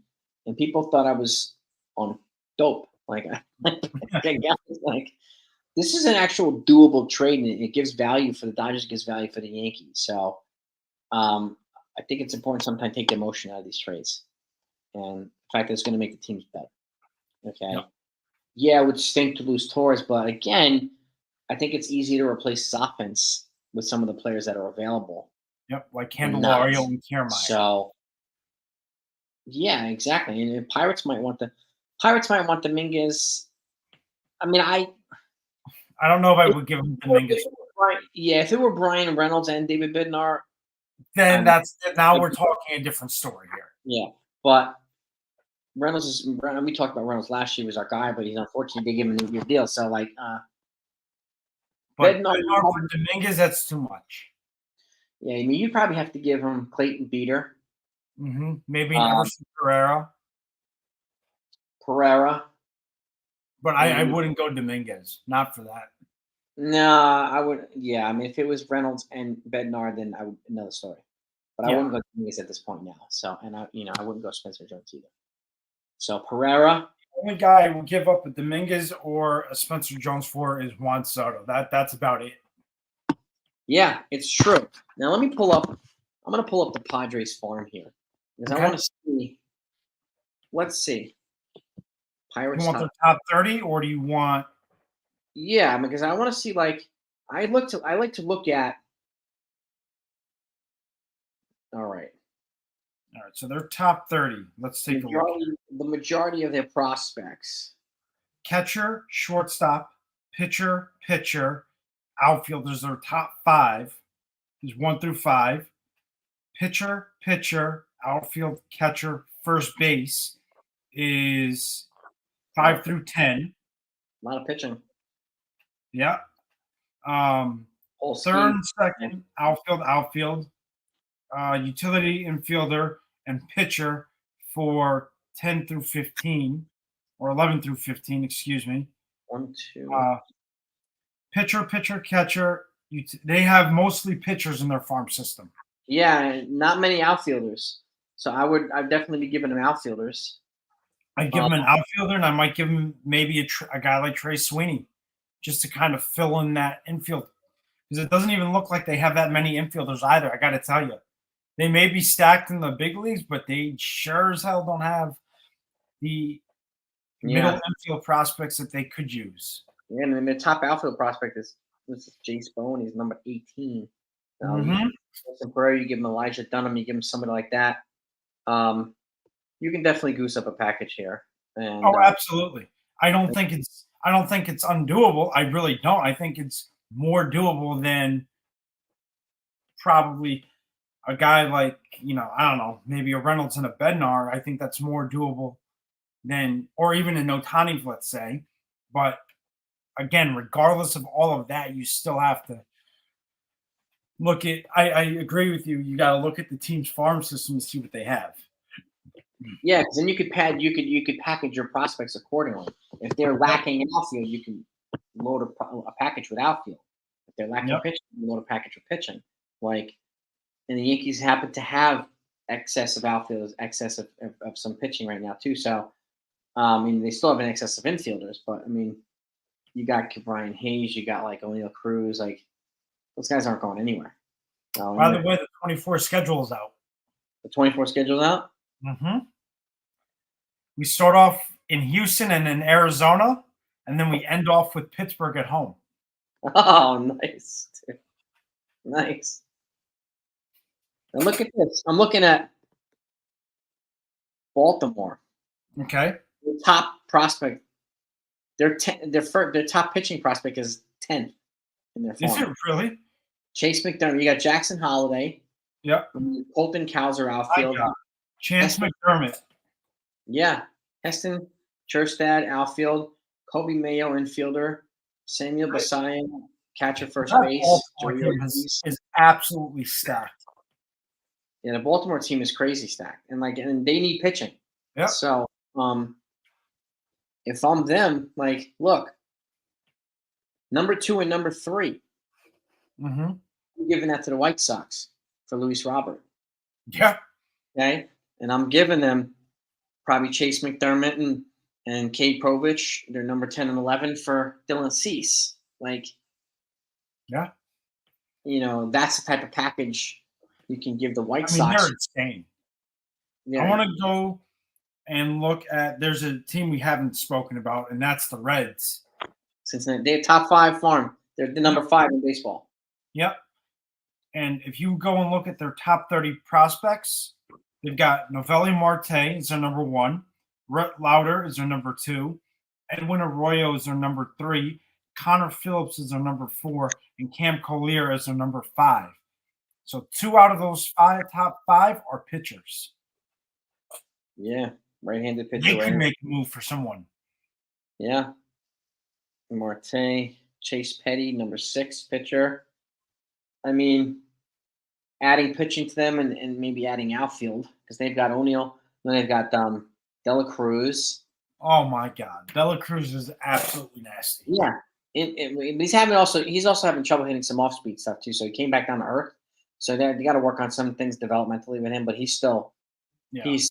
and people thought I was on dope. This is an actual doable trade, and it gives value for the Dodgers, it gives value for the Yankees. So, I think it's important sometimes to take the emotion out of these trades. and the fact that it's going to make the teams better. Okay. Yep. Yeah, it would stink to lose Torres, but again, I think it's easy to replace his offense with some of the players that are available. Yep, like And not. Candelario and Kiermaier. So yeah, exactly. And the Pirates might want Dominguez. I mean, I don't know if I would give him Dominguez. if it were Brian Reynolds and David Bednar, Then now we're talking a different story here. yeah. But Reynolds is. We talked about Reynolds last year, was our guy, but he's unfortunately they gave him a new deal. So like, but for Dominguez, that's too much. Yeah, I mean, you'd probably have to give him Clayton Beater. Mm-hmm. Maybe an Everson Pereira. But I wouldn't go Dominguez. Not for that. No, I would. Yeah, I mean, if it was Reynolds and Bednar, then I would another story. But I wouldn't go Dominguez at this point now. So, and I wouldn't go Spencer Jones either. So Pereira. The only guy I would give up a Dominguez or a Spencer Jones for is Juan Soto. That's about it. Yeah, it's true. Now let me pull up. I'm going to pull up the Padres farm here because I want to see. Let's see. Pirates. You want the top 30, or do you want? Yeah, because I want to see I like to look at. All right. So they're top 30. Let's take a look. The majority of their prospects. Catcher, shortstop, pitcher, outfielders are top 5. Is 1 through 5. Pitcher, outfield, catcher, first base is 5 through 10. A lot of pitching. Yeah. Third and second, outfield, utility infielder and pitcher for 10 through 15, or 11 through 15, excuse me. 1, 2. Pitcher, catcher. They have mostly pitchers in their farm system. Yeah, not many outfielders. So I'd definitely be giving them outfielders. I'd give him an outfielder, and I might give him maybe a guy like Trey Sweeney, just to kind of fill in that infield. Because it doesn't even look like they have that many infielders either, I got to tell you. They may be stacked in the big leagues, but they sure as hell don't have the middle infield prospects that they could use. Yeah, and the top outfield prospect is Jace Bowen. He's number 18. Pereira, you give him Elijah Dunham, you give him somebody like that. You can definitely goose up a package here. And, absolutely. I don't think it's undoable. I really don't. I think it's more doable than probably a guy like, I don't know, maybe a Reynolds and a Bednar. I think that's more doable than, or even an Ohtani, let's say. But again, regardless of all of that, you still have to look at. I agree with you. You got to look at the team's farm system to see what they have. Yeah, because then you could package your prospects accordingly. If they're lacking in outfield, you can load a package with outfield. If they're lacking pitching, you load a package with pitching. And the Yankees happen to have excess of outfielders, excess of some pitching right now too. So, they still have an excess of infielders, but you got Brian Hayes, you got O'Neal Cruz, those guys aren't going anywhere. By the way, the 24 schedule is out. The 24 schedule's out? Mm-hmm. We start off in Houston and in Arizona, and then we end off with Pittsburgh at home. Oh, nice. Nice. Now look at this. I'm looking at Baltimore. Okay. The top prospect. Their top pitching prospect is 10th in their farm. Is it really? Chase McDermott. You got Jackson Holiday. Yep. Colton Cowser outfield. Chance McDermott. Yeah. Heston Kjerstad outfield. Kobe Mayo infielder. Samuel Basayan catcher first base. Is absolutely stacked. Yeah, the Baltimore team is crazy stacked, and they need pitching. Yeah. So, if I'm them, look, number 2 and number 3. Mm-hmm. I'm giving that to the White Sox for Luis Robert. Yeah. Okay, and I'm giving them probably Chase McDermott and Cade Povich. They're number 10 and 11 for Dylan Cease. Yeah. That's the type of package you can give the White Sox. They're insane. Yeah. I want to go and look at there's a team we haven't spoken about, and that's the Reds. Cincinnati, they're top 5 farm. They're the number 5 in baseball. Yep. And if you go and look at their top 30 prospects, they've got Novelli Marte is their number 1, Rhett Lauder is their number 2, Edwin Arroyo is their number 3, Connor Phillips is their number 4, and Cam Collier is their number 5. So 2 out of those top 5 are pitchers. Yeah, right-handed pitcher. They could make a move for someone. Yeah. Marte, Chase Petty, number 6 pitcher. I mean, adding pitching to them and maybe adding outfield because they've got O'Neill. Then they've got Dela Cruz. Oh my God, Dela Cruz is absolutely nasty. Yeah, he's also having trouble hitting some off-speed stuff too. So he came back down to earth. So they got to work on some things developmentally with him. But he's still he's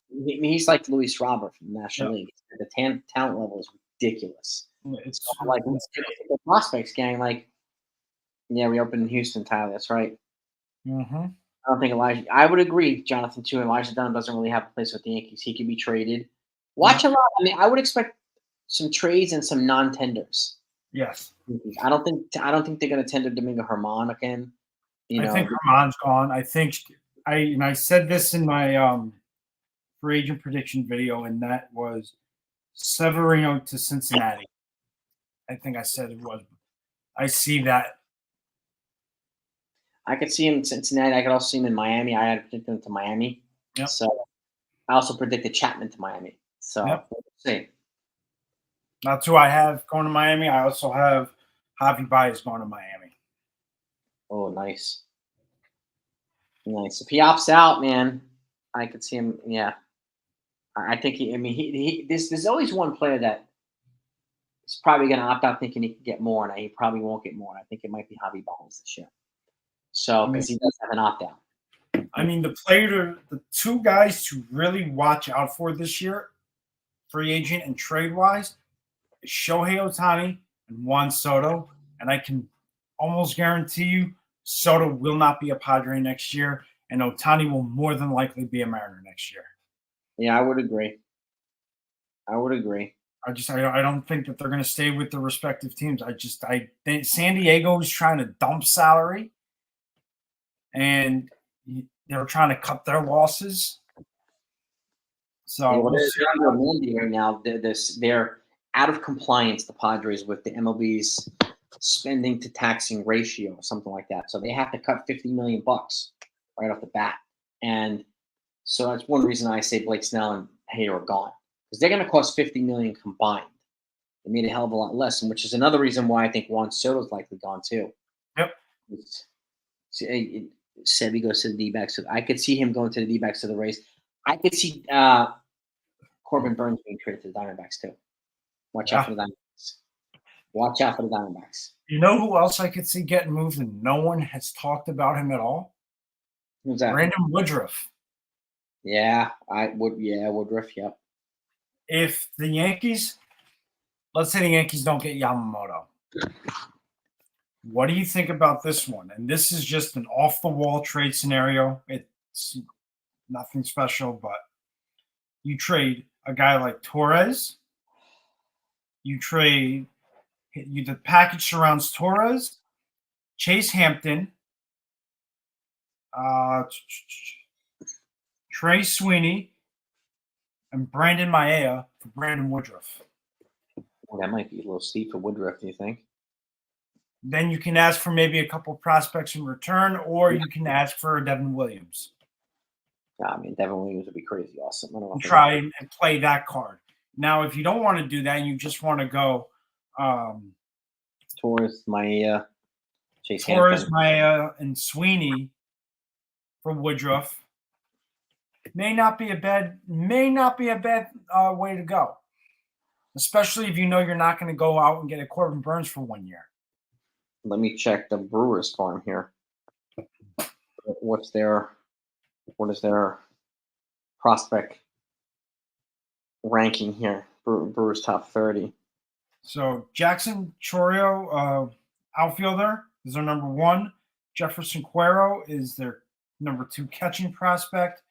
like Luis Robert from the National League. The talent level is ridiculous. It's like the prospects gang. Like, yeah, we opened in Houston, Tyler. That's right. Mm-hmm. I don't think Elijah. I would agree, Jonathan, too. Elijah Dunn doesn't really have a place with the Yankees. He could be traded. Watch a lot. I mean, I would expect some trades and some non-tenders. Yes. I don't think they're going to tender Domingo Germán again. I think Germán's gone. I think I said this in my free agent prediction video, and that was Severino to Cincinnati. I think I said it was. I see that. I could see him in Cincinnati. I could also see him in Miami. I had predicted him to Miami. Yep. So I also predicted Chapman to Miami. So we'll see. That's who I have going to Miami. I also have Javi Baez going to Miami. Oh, nice. Nice. If he opts out, man, I could see him. Yeah. I think there's always one player that is probably going to opt out thinking he can get more, and he probably won't get more. And I think it might be Javi Baez this year. So, because he does have an opt-out. I mean, the 2 guys to really watch out for this year, free agent and trade-wise, is Shohei Ohtani and Juan Soto. And I can almost guarantee you Soto will not be a Padre next year, and Ohtani will more than likely be a Mariner next year. Yeah, I would agree. I don't think that they're going to stay with their respective teams. I think San Diego is trying to dump salary, and they're trying to cut their losses. So they're under mandate right now. They're out of compliance, the Padres, with the MLB's spending to taxing ratio or something like that. So they have to cut $50 million right off the bat. And so that's one reason I say Blake Snell and Hader are gone, because they're going to cost $50 million combined. They made a hell of a lot less, which is another reason why I think Juan Soto's likely gone too. Yep. Sebby goes to the D-backs. So I could see him going to the D-backs to the Rays. I could see Corbin Burns being traded to the Diamondbacks too. Watch out for the Diamondbacks. You know who else I could see getting moved and no one has talked about him at all? Who's that? Brandon Woodruff. Yeah, Woodruff, yep. If the Yankees, let's say the Yankees don't get Yamamoto, what do you think about this one? And this is just an off-the-wall trade scenario. It's nothing special, but you trade a guy like Torres. The package surrounds Torres, Chase Hampton, Trey Sweeney, and Brandon Maea for Brandon Woodruff. Well, that might be a little steep for Woodruff, do you think? Then you can ask for maybe a couple prospects in return, or you can ask for a Devin Williams. Yeah, I mean, Devin Williams would be crazy awesome. I don't know. Try and play that card. Now, if you don't want to do that, you just want to go Torres, Maea, Chase Torres, Hampton. Maea, and Sweeney for Woodruff. May not be a bad way to go, especially if you know you're not going to go out and get a Corbin Burns for 1 year. Let me check the Brewers farm here. What is their prospect ranking here? Brewers top 30. So Jackson Chourio, outfielder, is their number 1. Jefferson Cuero is their number 2 catching prospect.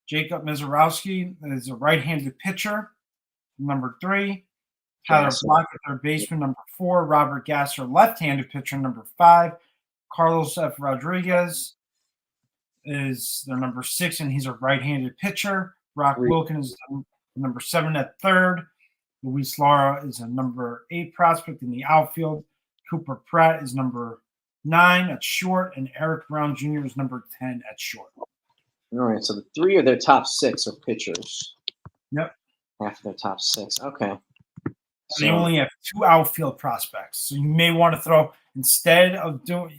Jacob Mizorowski is a right-handed pitcher, number 3. Tyler Gasser. Block at third baseman, number 4. Robert Gasser, left-handed pitcher, number 5. Carlos F. Rodriguez is their number 6, and he's a right-handed pitcher. Brock Wilkins is number 7 at third. Luis Lara is a number 8 prospect in the outfield. Cooper Pratt is number 9 at short, and Eric Brown Jr. is number 10 at short. All right, so the 3 of their top 6 are pitchers. Yep. Half of their top 6. Okay. So they only have 2 outfield prospects. So you may want to throw, instead of doing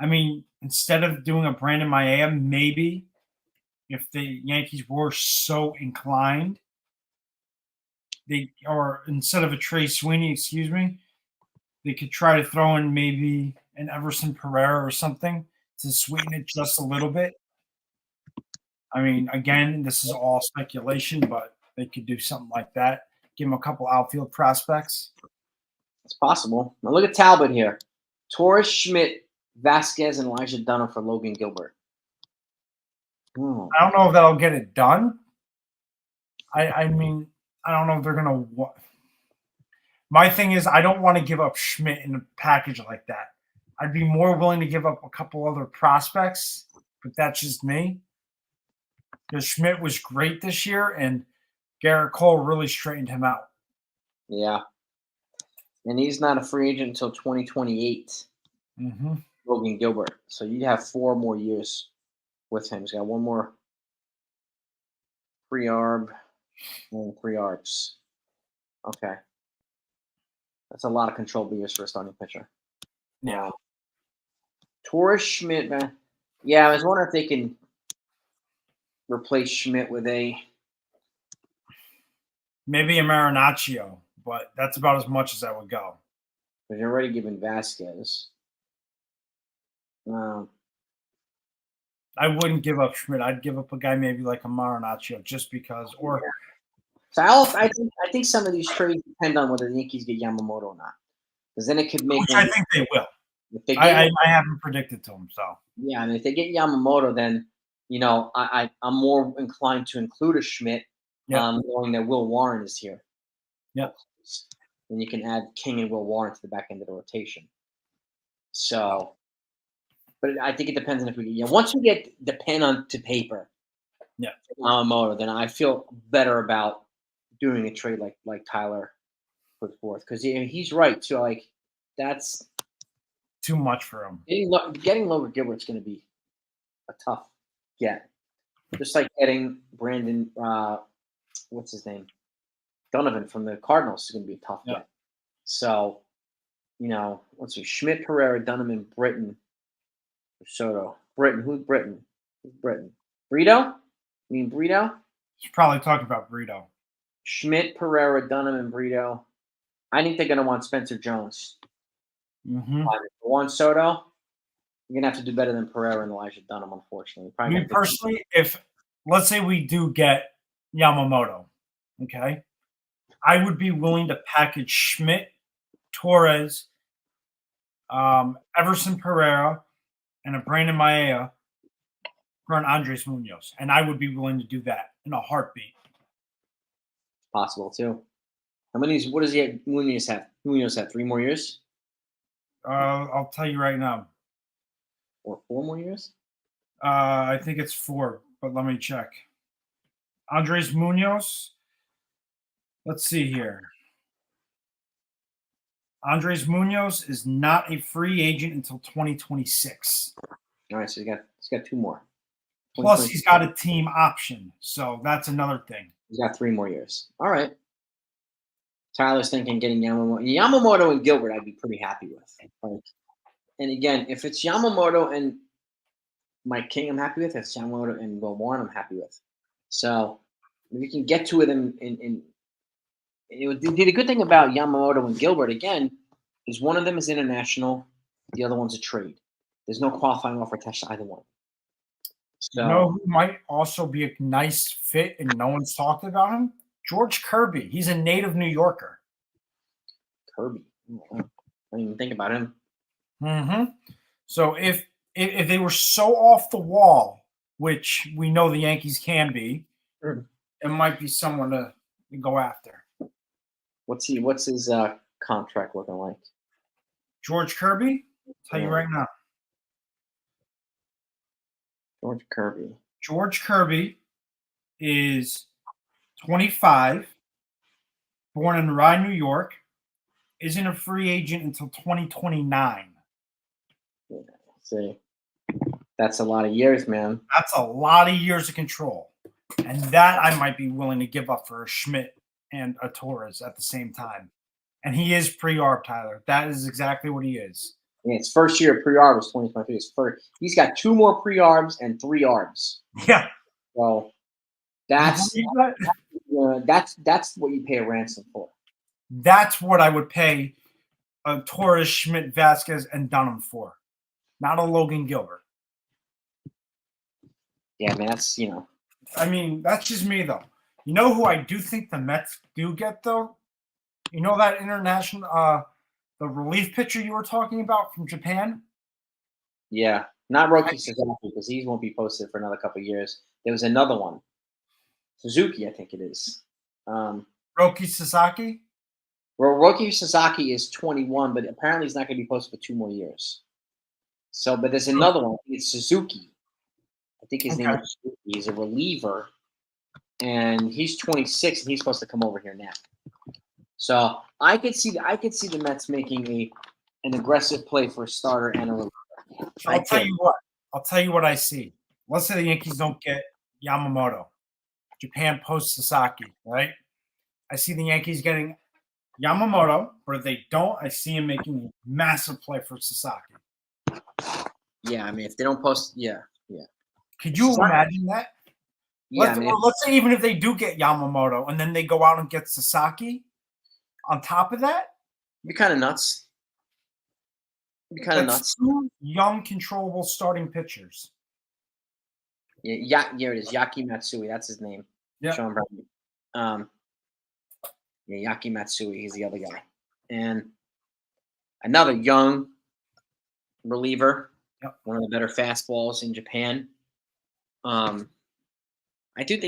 a Brandon Maea, maybe if the Yankees were so inclined, instead of a Trey Sweeney, they could try to throw in maybe an Everson Pereira or something to sweeten it just a little bit. I mean, again, this is all speculation, but they could do something like that. Give him a couple outfield prospects. It's possible. Now look at Talbot here. Torres, Schmidt, Vasquez, and Elijah Dunham for Logan Gilbert. I don't know if that'll get it done. I mean, I don't know if they're going to – my thing is I don't want to give up Schmidt in a package like that. I'd be more willing to give up a couple other prospects, but that's just me. Because Schmidt was great this year, and Garrett Cole really straightened him out. Yeah. And he's not a free agent until 2028. Mm-hmm. Logan Gilbert. So you have 4 more years with him. He's got 1 more pre-arb and 3 arbs. Okay. That's a lot of controllable years for a starting pitcher. Yeah. Torres, Schmidt, man. Yeah, I was wondering if they can replace Schmidt with maybe a Marinaccio, but that's about as much as I would go. But you're already given Vasquez. I wouldn't give up Schmidt. I'd give up a guy maybe like a Marinaccio just because. Or so I think some of these trades depend on whether the Yankees get Yamamoto or not, because then it could make. Which I think they will. If they I haven't predicted to them, so yeah. I mean, if they get Yamamoto, then I'm more inclined to include a Schmidt, knowing that Will Warren is here. Yep. Then you can add King and Will Warren to the back end of the rotation. So. But I think it depends on if we once we get the pen onto paper, Yamamoto, then I feel better about doing a trade like Tyler put forth, because he's right too. Like that's too much for him. Getting Logan Gilbert's going to be a tough get, just like getting Brandon, what's his name, Donovan from the Cardinals is going to be a tough get. So, let's see, Schmidt, Pereira, Donovan, Britton. Soto. Britton. Who's Britton? Brito? You mean Brito? He's probably talking about Brito. Schmidt, Pereira, Dunham, and Brito. I think they're going to want Spencer Jones. Mm-hmm. Juan Soto, you're going to have to do better than Pereira and Elijah Dunham, unfortunately. Me personally, if let's say we do get Yamamoto, okay, I would be willing to package Schmidt, Torres, Everson Pereira, and a Brandon Maea for an Andres Munoz. And I would be willing to do that in a heartbeat. Possible, too. What does Munoz have? Munoz have 3 more years? I'll tell you right now. Or 4 more years? I think it's 4, but let me check. Andres Munoz. Let's see here. Andres Munoz is not a free agent until 2026. All right, so he's got 2 more. Plus, he's got a team option, so that's another thing. He's got 3 more years. All right. Tyler's thinking getting Yamamoto and Gilbert, I'd be pretty happy with. And again, if it's Yamamoto and Mike King, I'm happy with. If it's Yamamoto and Will Warren, I'm happy with. So if you can get 2 of them the good thing about Yamamoto and Gilbert, again, is one of them is international, the other one's a trade. There's no qualifying offer attached to either one. So, who might also be a nice fit and no one's talked about him? George Kirby. He's a native New Yorker. Kirby. I didn't even think about him. Mm-hmm. So if they were so off the wall which we know the Yankees can be, Mm. it might be someone to go after. What's his contract looking like? George Kirby, tell you Yeah. right now. George Kirby. George Kirby is 25, born in Rye, New York, isn't a free agent until 2029. Yeah. See, that's a lot of years, man. That's a lot of years of control. And that I might be willing to give up for a Schmidt and a Torres at the same time. And he is pre-arb, Tyler. That is exactly what he is. Yeah, his first year of pre-arb was 2023. He's got 2 more pre-arbs and 3 arbs. Yeah. So that's what you pay a ransom for. That's what I would pay a Torres, Schmidt, Vasquez, and Dunham for. Not a Logan Gilbert. Yeah, man, that's I mean, that's just me, though. You know who I do think the Mets do get, though? You know that international, the relief pitcher you were talking about from Japan? Yeah, not Roki Sasaki because he won't be posted for another couple of years. There was another one, Suzuki, I think it is. Roki Sasaki? Well, Roki Sasaki is 21, but apparently he's not going to be posted for 2 more years. So, but there's another one. It's Suzuki. I think his name is Suzuki. He's a reliever, and he's 26, and he's supposed to come over here now. So I could see the Mets making an aggressive play for a starter and a reliever. I'll tell you what I see. Let's say the Yankees don't get Yamamoto. Japan posts Sasaki, right? I see the Yankees getting Yamamoto, but if they don't, I see him making a massive play for Sasaki. Yeah, I mean, if they don't post, yeah. Could you imagine that? Yeah, let's say even if they do get Yamamoto and then they go out and get Sasaki on top of that, it'd be kind of nuts. That's 2 young, controllable starting pitchers. Yeah, here it is. Yaki Matsui. That's his name. Yeah. Sean Brown. Yaki Matsui. He's the other guy. And another young reliever. Yep. One of the better fastballs in Japan. I think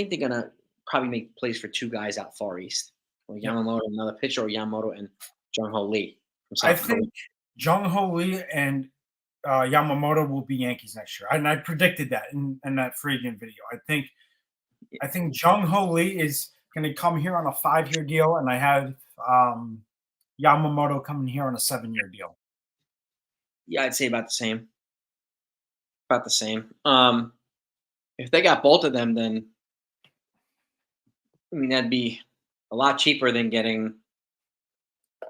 they're gonna probably make plays for 2 guys out far east. Or Yamamoto, another pitcher, or Yamamoto and Jung Ho Lee from South Korea. think Jung Ho Lee and Yamamoto will be Yankees next year, and I predicted that in that free agent video. I think Jung Ho Lee is going to come here on a 5-year deal, and I had Yamamoto coming here on a 7-year deal. Yeah, I'd say about the same. About the same. If they got both of them, then I mean that'd be a lot cheaper than getting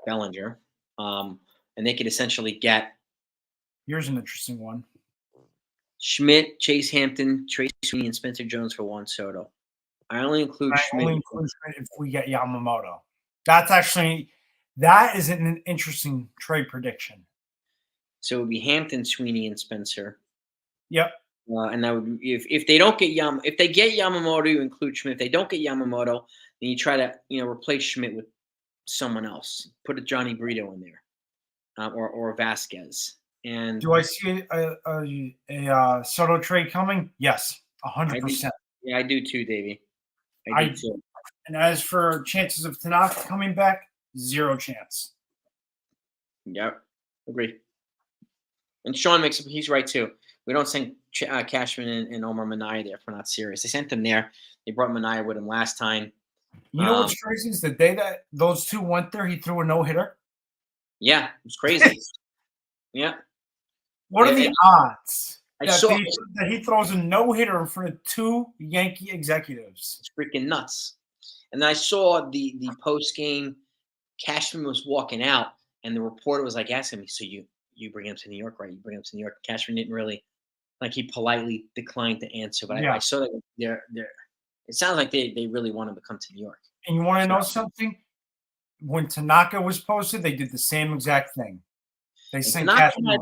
Bellinger. And they could essentially get Here's an interesting one. Schmidt, Chase Hampton, Trace Sweeney, and Spencer Jones for Juan Soto. I only include Schmidt if we get Yamamoto. That is an interesting trade prediction. So it would be Hampton, Sweeney, and Spencer. Yep. And that would if they don't get if they get Yamamoto, you include Schmidt. If they don't get Yamamoto, then you try to replace Schmidt with someone else. Put a Johnny Brito in there, or Vasquez. And do I see a Soto trade coming? Yes, 100%. Yeah, I do too, Davey. I do too. And as for chances of Tanaka coming back, 0 chance. Yep, agree. And Sean he's right too. We don't send Cashman and Omar Minaya there if we're not serious. They sent them there. They brought Minaya with him last time. You know what's crazy is the day that those 2 went there, he threw a no-hitter. Yeah, it was crazy. Yeah. What are the odds that he throws a no-hitter in front of 2 Yankee executives? It's freaking nuts. And then I saw the post-game, Cashman was walking out, and the reporter was asking me, so you bring him to New York, right? You bring him to New York. Cashman didn't really, he politely declined to answer. But I saw that it sounds like they really want him to come to New York. And you want to know something? When Tanaka was posted, they did the same exact thing. They sent Cashman.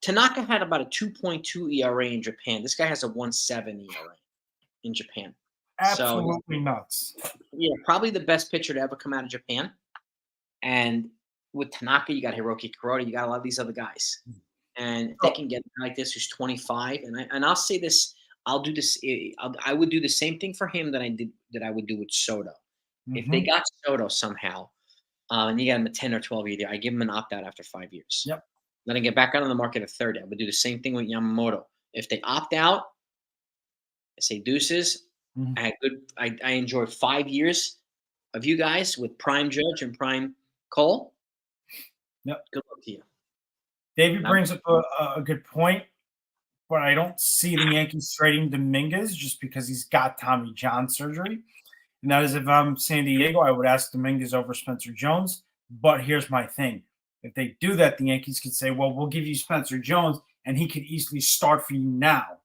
Tanaka had about a 2.2 ERA in Japan. This guy has a 1.7 ERA in Japan. Absolutely nuts. Yeah, probably the best pitcher to ever come out of Japan. And with Tanaka, you got Hiroki Kuroda, you got a lot of these other guys. And if they can get a guy like this who's 25, and I'll say this I'll do this. I would do the same thing for him that I would do with Soto. If they Hmm. got Soto somehow, and you got him a 10 or 12 year deal, I give him an opt out after 5 years. Yep. Let him get back out on the market at 30. I would do the same thing with Yamamoto. If they opt out, I say deuces. Mhm. I enjoyed 5 years of you guys with prime Judge and prime Cole. Yep. Good luck to you. David And brings up a good point, but I don't see the Yankees trading Dominguez just because he's got Tommy John surgery. And that is, if I'm San Diego, I would ask Dominguez over Spencer Jones. But here's my thing. If they do that, the Yankees could say, well, we'll give you Spencer Jones, and he could easily start for you now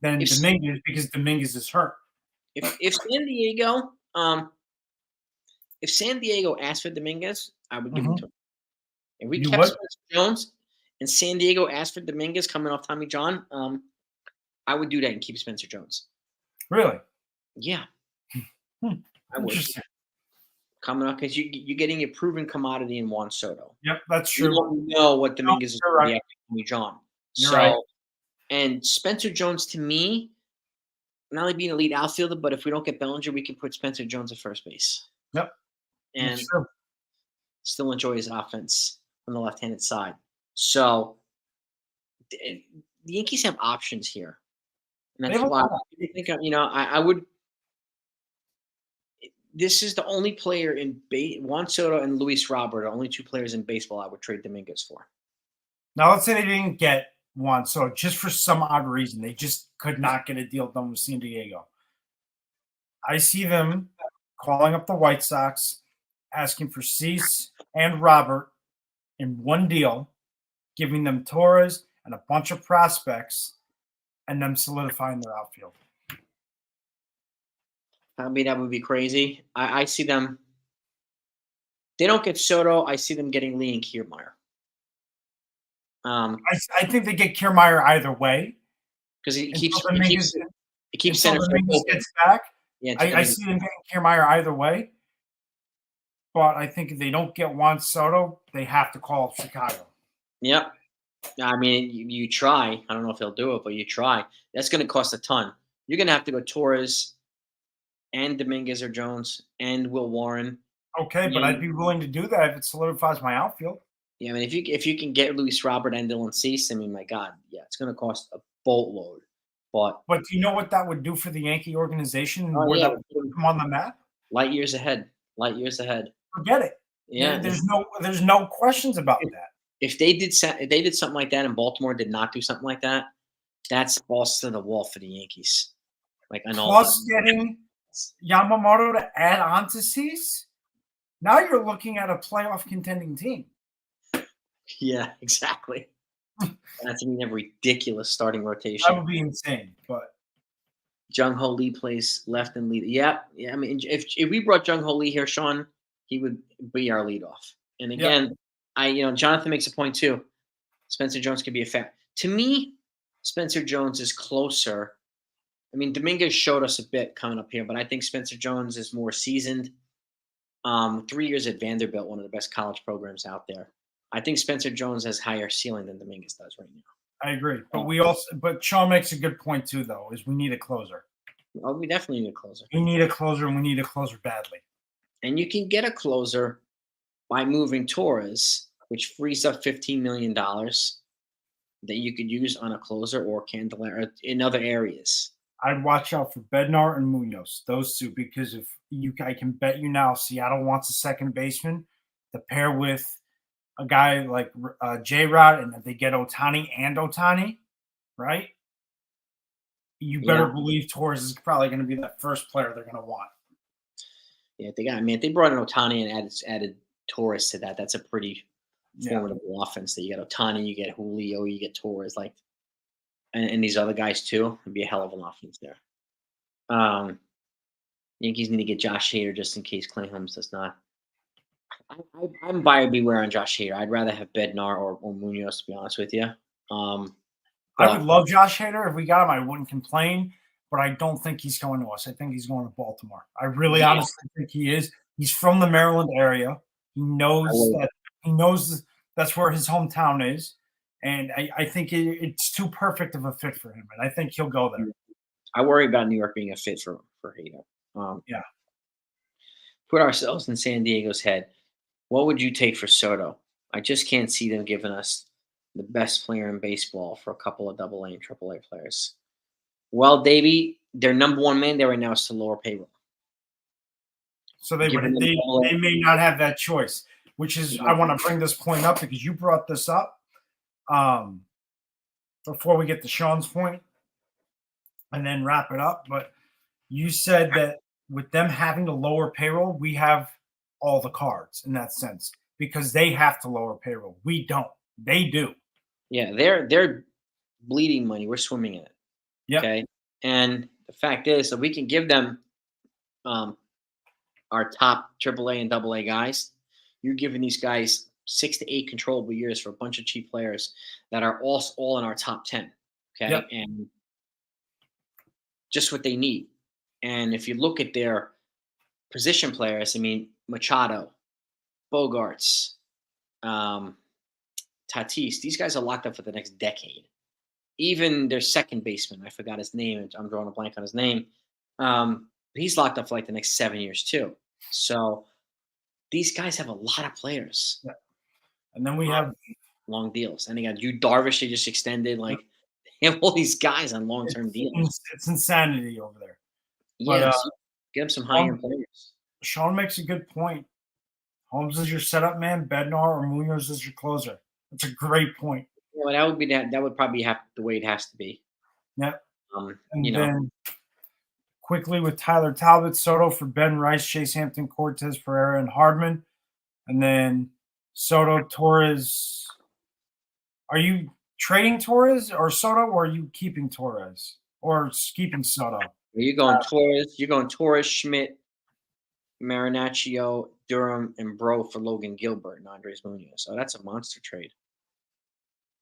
than if Dominguez because Dominguez is hurt. if San Diego if San Diego asked for Dominguez, I would give him Mhm. to him. If we You kept would? Spencer Jones and San Diego asked for Dominguez coming off Tommy John, I would do that and keep Spencer Jones. Really? Yeah, Hmm. I would. Interesting. Coming up because you're getting a proven commodity in Juan Soto. Yep, that's You true. don't know what No, Dominguez is you're going to right. be after Tommy John. You're right. And Spencer Jones to me, not only being an elite outfielder, but if we don't get Bellinger, we can put Spencer Jones at first base Yep, and that's true. still enjoy his offense on the left-handed side. So the Yankees have options here, and They that's have a why lot. I think I would. This is the only player in Juan Soto and Luis Robert are only two players in baseball I would trade Dominguez for. Now, let's say they didn't get one, so just for some odd reason, they just could not get a deal done with San Diego. I see them calling up the White Sox, asking for Cease and Robert in one deal, giving them Torres and a bunch of prospects, and them solidifying their outfield. I mean, that would be crazy. I see them. They don't get Soto. I see them getting Lee and Kiermaier. I think they get Kiermaier either way. Because he Until keeps he keeps Dominguez, he keeps until center field Dominguez open. gets back, Yeah, I see them getting Kiermaier either way. But I think if they don't get Juan Soto, they have to call up Chicago. Yep. I mean, you try. I don't know if he'll do it, but you try. That's going to cost a ton. You're going to have to go Torres and Dominguez or Jones and Will Warren. Okay, but I'd be willing to do that if it solidifies my outfield. Yeah, I mean, if you can get Luis Robert and Dylan Cease, I mean, my God, yeah, it's going to cost a boatload. But But do you know what that would do for the Yankee organization and where yeah, that would put them on the map? light years ahead. Light years ahead. Forget it. Yeah. There's no questions about that. If they did something like that and Baltimore did not do something like that, that's balls to the wall for the Yankees. Like I know. Plus getting Yamamoto to add on to Cease, now you're looking at a playoff contending team. Yeah, exactly. That's a ridiculous starting rotation. That would be insane. But Jung Ho Lee plays left and lead. Yeah. I mean, if we brought Jung Ho Lee here, Sean, he would be our leadoff. And again, Jonathan makes a point too. Spencer Jones could be a fact. To me, Spencer Jones is closer. I mean, Dominguez showed us a bit coming up here, but I think Spencer Jones is more seasoned. 3 years at Vanderbilt, one of the best college programs out there. I think Spencer Jones has higher ceiling than Dominguez does right now. I agree. But Sean makes a good point too, though, is we need a closer. Oh, we definitely need a closer. We need a closer, and we need a closer badly. And you can get a closer by moving Torres, which frees up $15 million that you could use on a closer or Candelario in other areas. I'd watch out for Bednar and Munoz, those two, because I can bet you now, Seattle wants a second baseman to pair with a guy like J-Rod, and if they get Ohtani, right? You better believe Torres is probably going to be that first player they're going to want. Yeah, if they brought in Ohtani and added Torres to that, that's a pretty formidable offense. That you got Ohtani, you get Julio, you get Torres, and these other guys too. It'd be a hell of an offense there. Yankees need to get Josh Hader just in case Clay Holmes does not. I'm buyer beware on Josh Hader. I'd rather have Bednar or Munoz, to be honest with you. I would love Josh Hader. If we got him, I wouldn't complain. But I don't think he's going to us. I think he's going to Baltimore. I really honestly think he is. He's from the Maryland area. He knows that's where his hometown is. and I think it's too perfect of a fit for him, and I think he'll go there. I worry about New York being a fit for Hader. Yeah. Put ourselves in San Diego's head. What would you take for Soto? I just can't see them giving us the best player in baseball for a couple of Double A and Triple A players. Well, Davey, their number one man there right now is to lower payroll. So they Giving them they may not have that choice, which is I want to bring this point up because you brought this up before we get to Sean's point and then wrap it up. But you said that with them having to lower payroll, we have all the cards in that sense because they have to lower payroll. We don't. They do. Yeah, they're bleeding money. We're swimming in it. Yep. Okay. And the fact is that we can give them our top AAA and AA guys. You're giving these guys 6 to 8 controllable years for a bunch of cheap players that are all in our top 10. Okay. Yep. And just what they need. And if you look at their position players, I mean, Machado, Bogarts, Tatis, these guys are locked up for the next decade. Even their second baseman, I forgot his name. I'm drawing a blank on his name. He's locked up for like the next 7 years too. So these guys have a lot of players. Yeah. And then we have long deals. And they got Yu Darvish they just extended. Like they have all these guys on long-term deals. It's insanity over there. Yeah, so get them some high-end players. Sean makes a good point. Holmes is your setup man. Bednar or Munoz is your closer. That's a great point. Well, that would be that. That would probably have the way it has to be. Yep. And then quickly with Tyler Talbot, Soto for Ben Rice, Chase Hampton, Cortez, Pereira, and Hardman, and then Soto, Torres. Are you trading Torres or Soto, or are you keeping Torres or keeping Soto? You're going Torres. You're going Torres, Schmidt, Marinaccio, Durham, and Bro for Logan Gilbert and Andres Munoz. So that's a monster trade.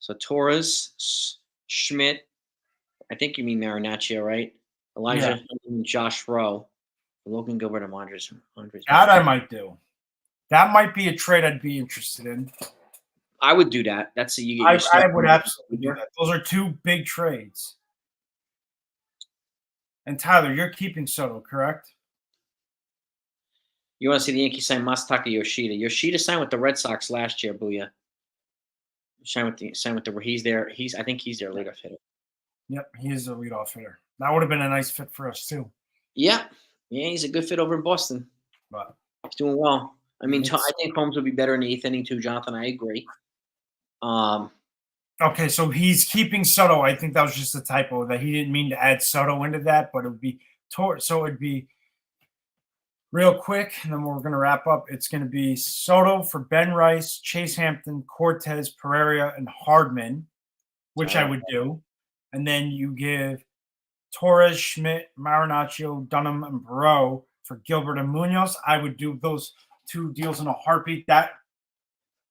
So Torres, Schmidt, I think you mean Marinaccio, right? Elijah, and Josh Rowe, Logan Gilbert, and Andres. That I might do. That might be a trade I'd be interested in. I would do that. That's I would absolutely do that. Those are two big trades. And Tyler, you're keeping Soto, correct? You want to see the Yankees sign Masataka Yoshida? Yoshida signed with the Red Sox last year, Booyah. Signed with the he's there. I think he's their leadoff hitter. Yep, he is a leadoff hitter. That would have been a nice fit for us too. Yeah, he's a good fit over in Boston. But he's doing well. I mean, I think Holmes would be better in the 8th inning too, Jonathan. I agree. Okay, so he's keeping Soto. I think that was just a typo that he didn't mean to add Soto into that, but it would be so it'd be real quick, and then we're going to wrap up. It's going to be Soto for Ben Rice, Chase Hampton, Cortez, Pereira, and Hardman, which I would do. And then you give Torres, Schmidt, Marinaccio, Dunham, and Barreau for Gilbert and Munoz. I would do those two deals in a heartbeat. That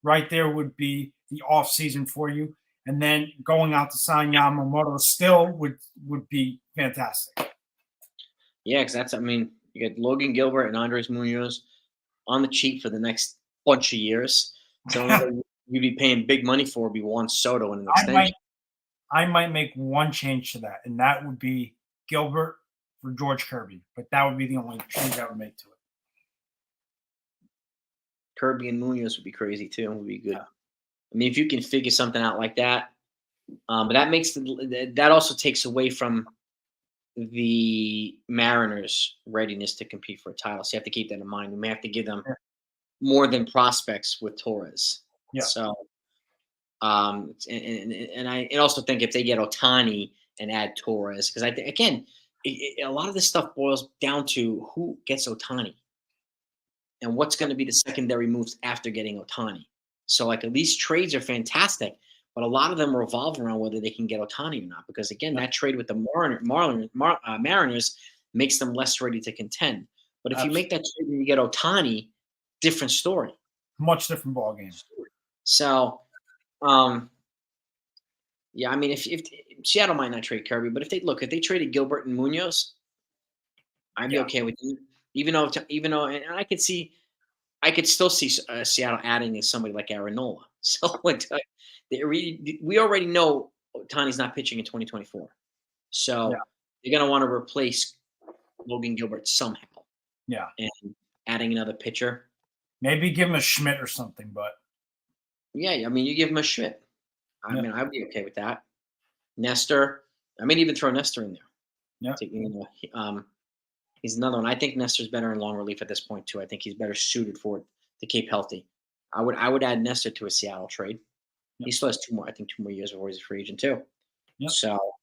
right there would be the offseason for you. And then going out to sign Yamamoto still would be fantastic. Yeah, because you got Logan Gilbert and Andres Munoz on the cheap for the next bunch of years. So you'd be paying big money for would be Juan Soto in an extension. I might make one change to that, and that would be Gilbert for George Kirby. But that would be the only change I would make to it. Kirby and Munoz would be crazy too. It would be good. Yeah. I mean, if you can figure something out like that, but that also takes away from the Mariners' readiness to compete for a title. So you have to keep that in mind. We may have to give them more than prospects with Torres. Yeah. So, and I also think if they get Ohtani and add Torres, because a lot of this stuff boils down to who gets Ohtani and what's going to be the secondary moves after getting Ohtani. So, like, these trades are fantastic, but a lot of them revolve around whether they can get Ohtani or not. Because, again, that trade with the Mariners makes them less ready to contend. But if you make that trade and you get Ohtani, different story. Much different ballgame. So, yeah, I mean, if Seattle might not trade Kirby, but if they traded Gilbert and Munoz, I'd be okay with it. Even though, and I could still see Seattle adding somebody like Aaron Nola. So we already know Tani's not pitching in 2024, so Yeah. they're gonna want to replace Logan Gilbert somehow. Yeah. And adding another pitcher. Maybe give him a Schmidt or something, but Yeah, I mean, you give him a Schmidt. I Yeah. mean, I'd be okay with that. Nestor. I mean, even throw Nestor in there. Yeah. He's another one. I think Nestor's better in long relief at this point too. I think he's better suited for it to keep healthy. I would add Nestor to a Seattle trade. Yep. He still has 2 more years before he's a free agent too. Yep. So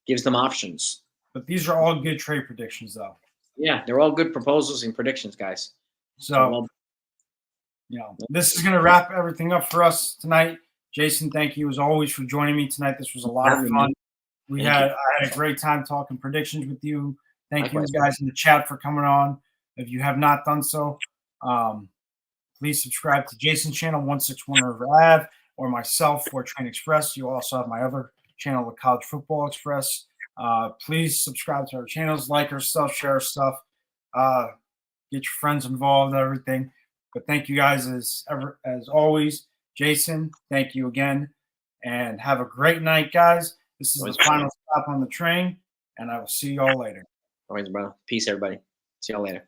gives them options. But these are all good trade predictions, though. Yeah, they're all good proposals and predictions, guys. So, this is going to wrap everything up for us tonight. Jason, thank you as always for joining me tonight. This was a lot of fun. I had a great time talking predictions with you. Thank you guys in the chat for coming on. If you have not done so, please subscribe to Jason's channel, 161 River Ave, or myself, For Train Express. You also have my other channel, the College Football Express. Please subscribe to our channels, like our stuff, share our stuff, get your friends involved, everything. But thank you guys as always. Jason, thank you again, and have a great night, guys. This is the final stop on the train, and I will see you all later. Always, bro. Peace, everybody. See y'all later.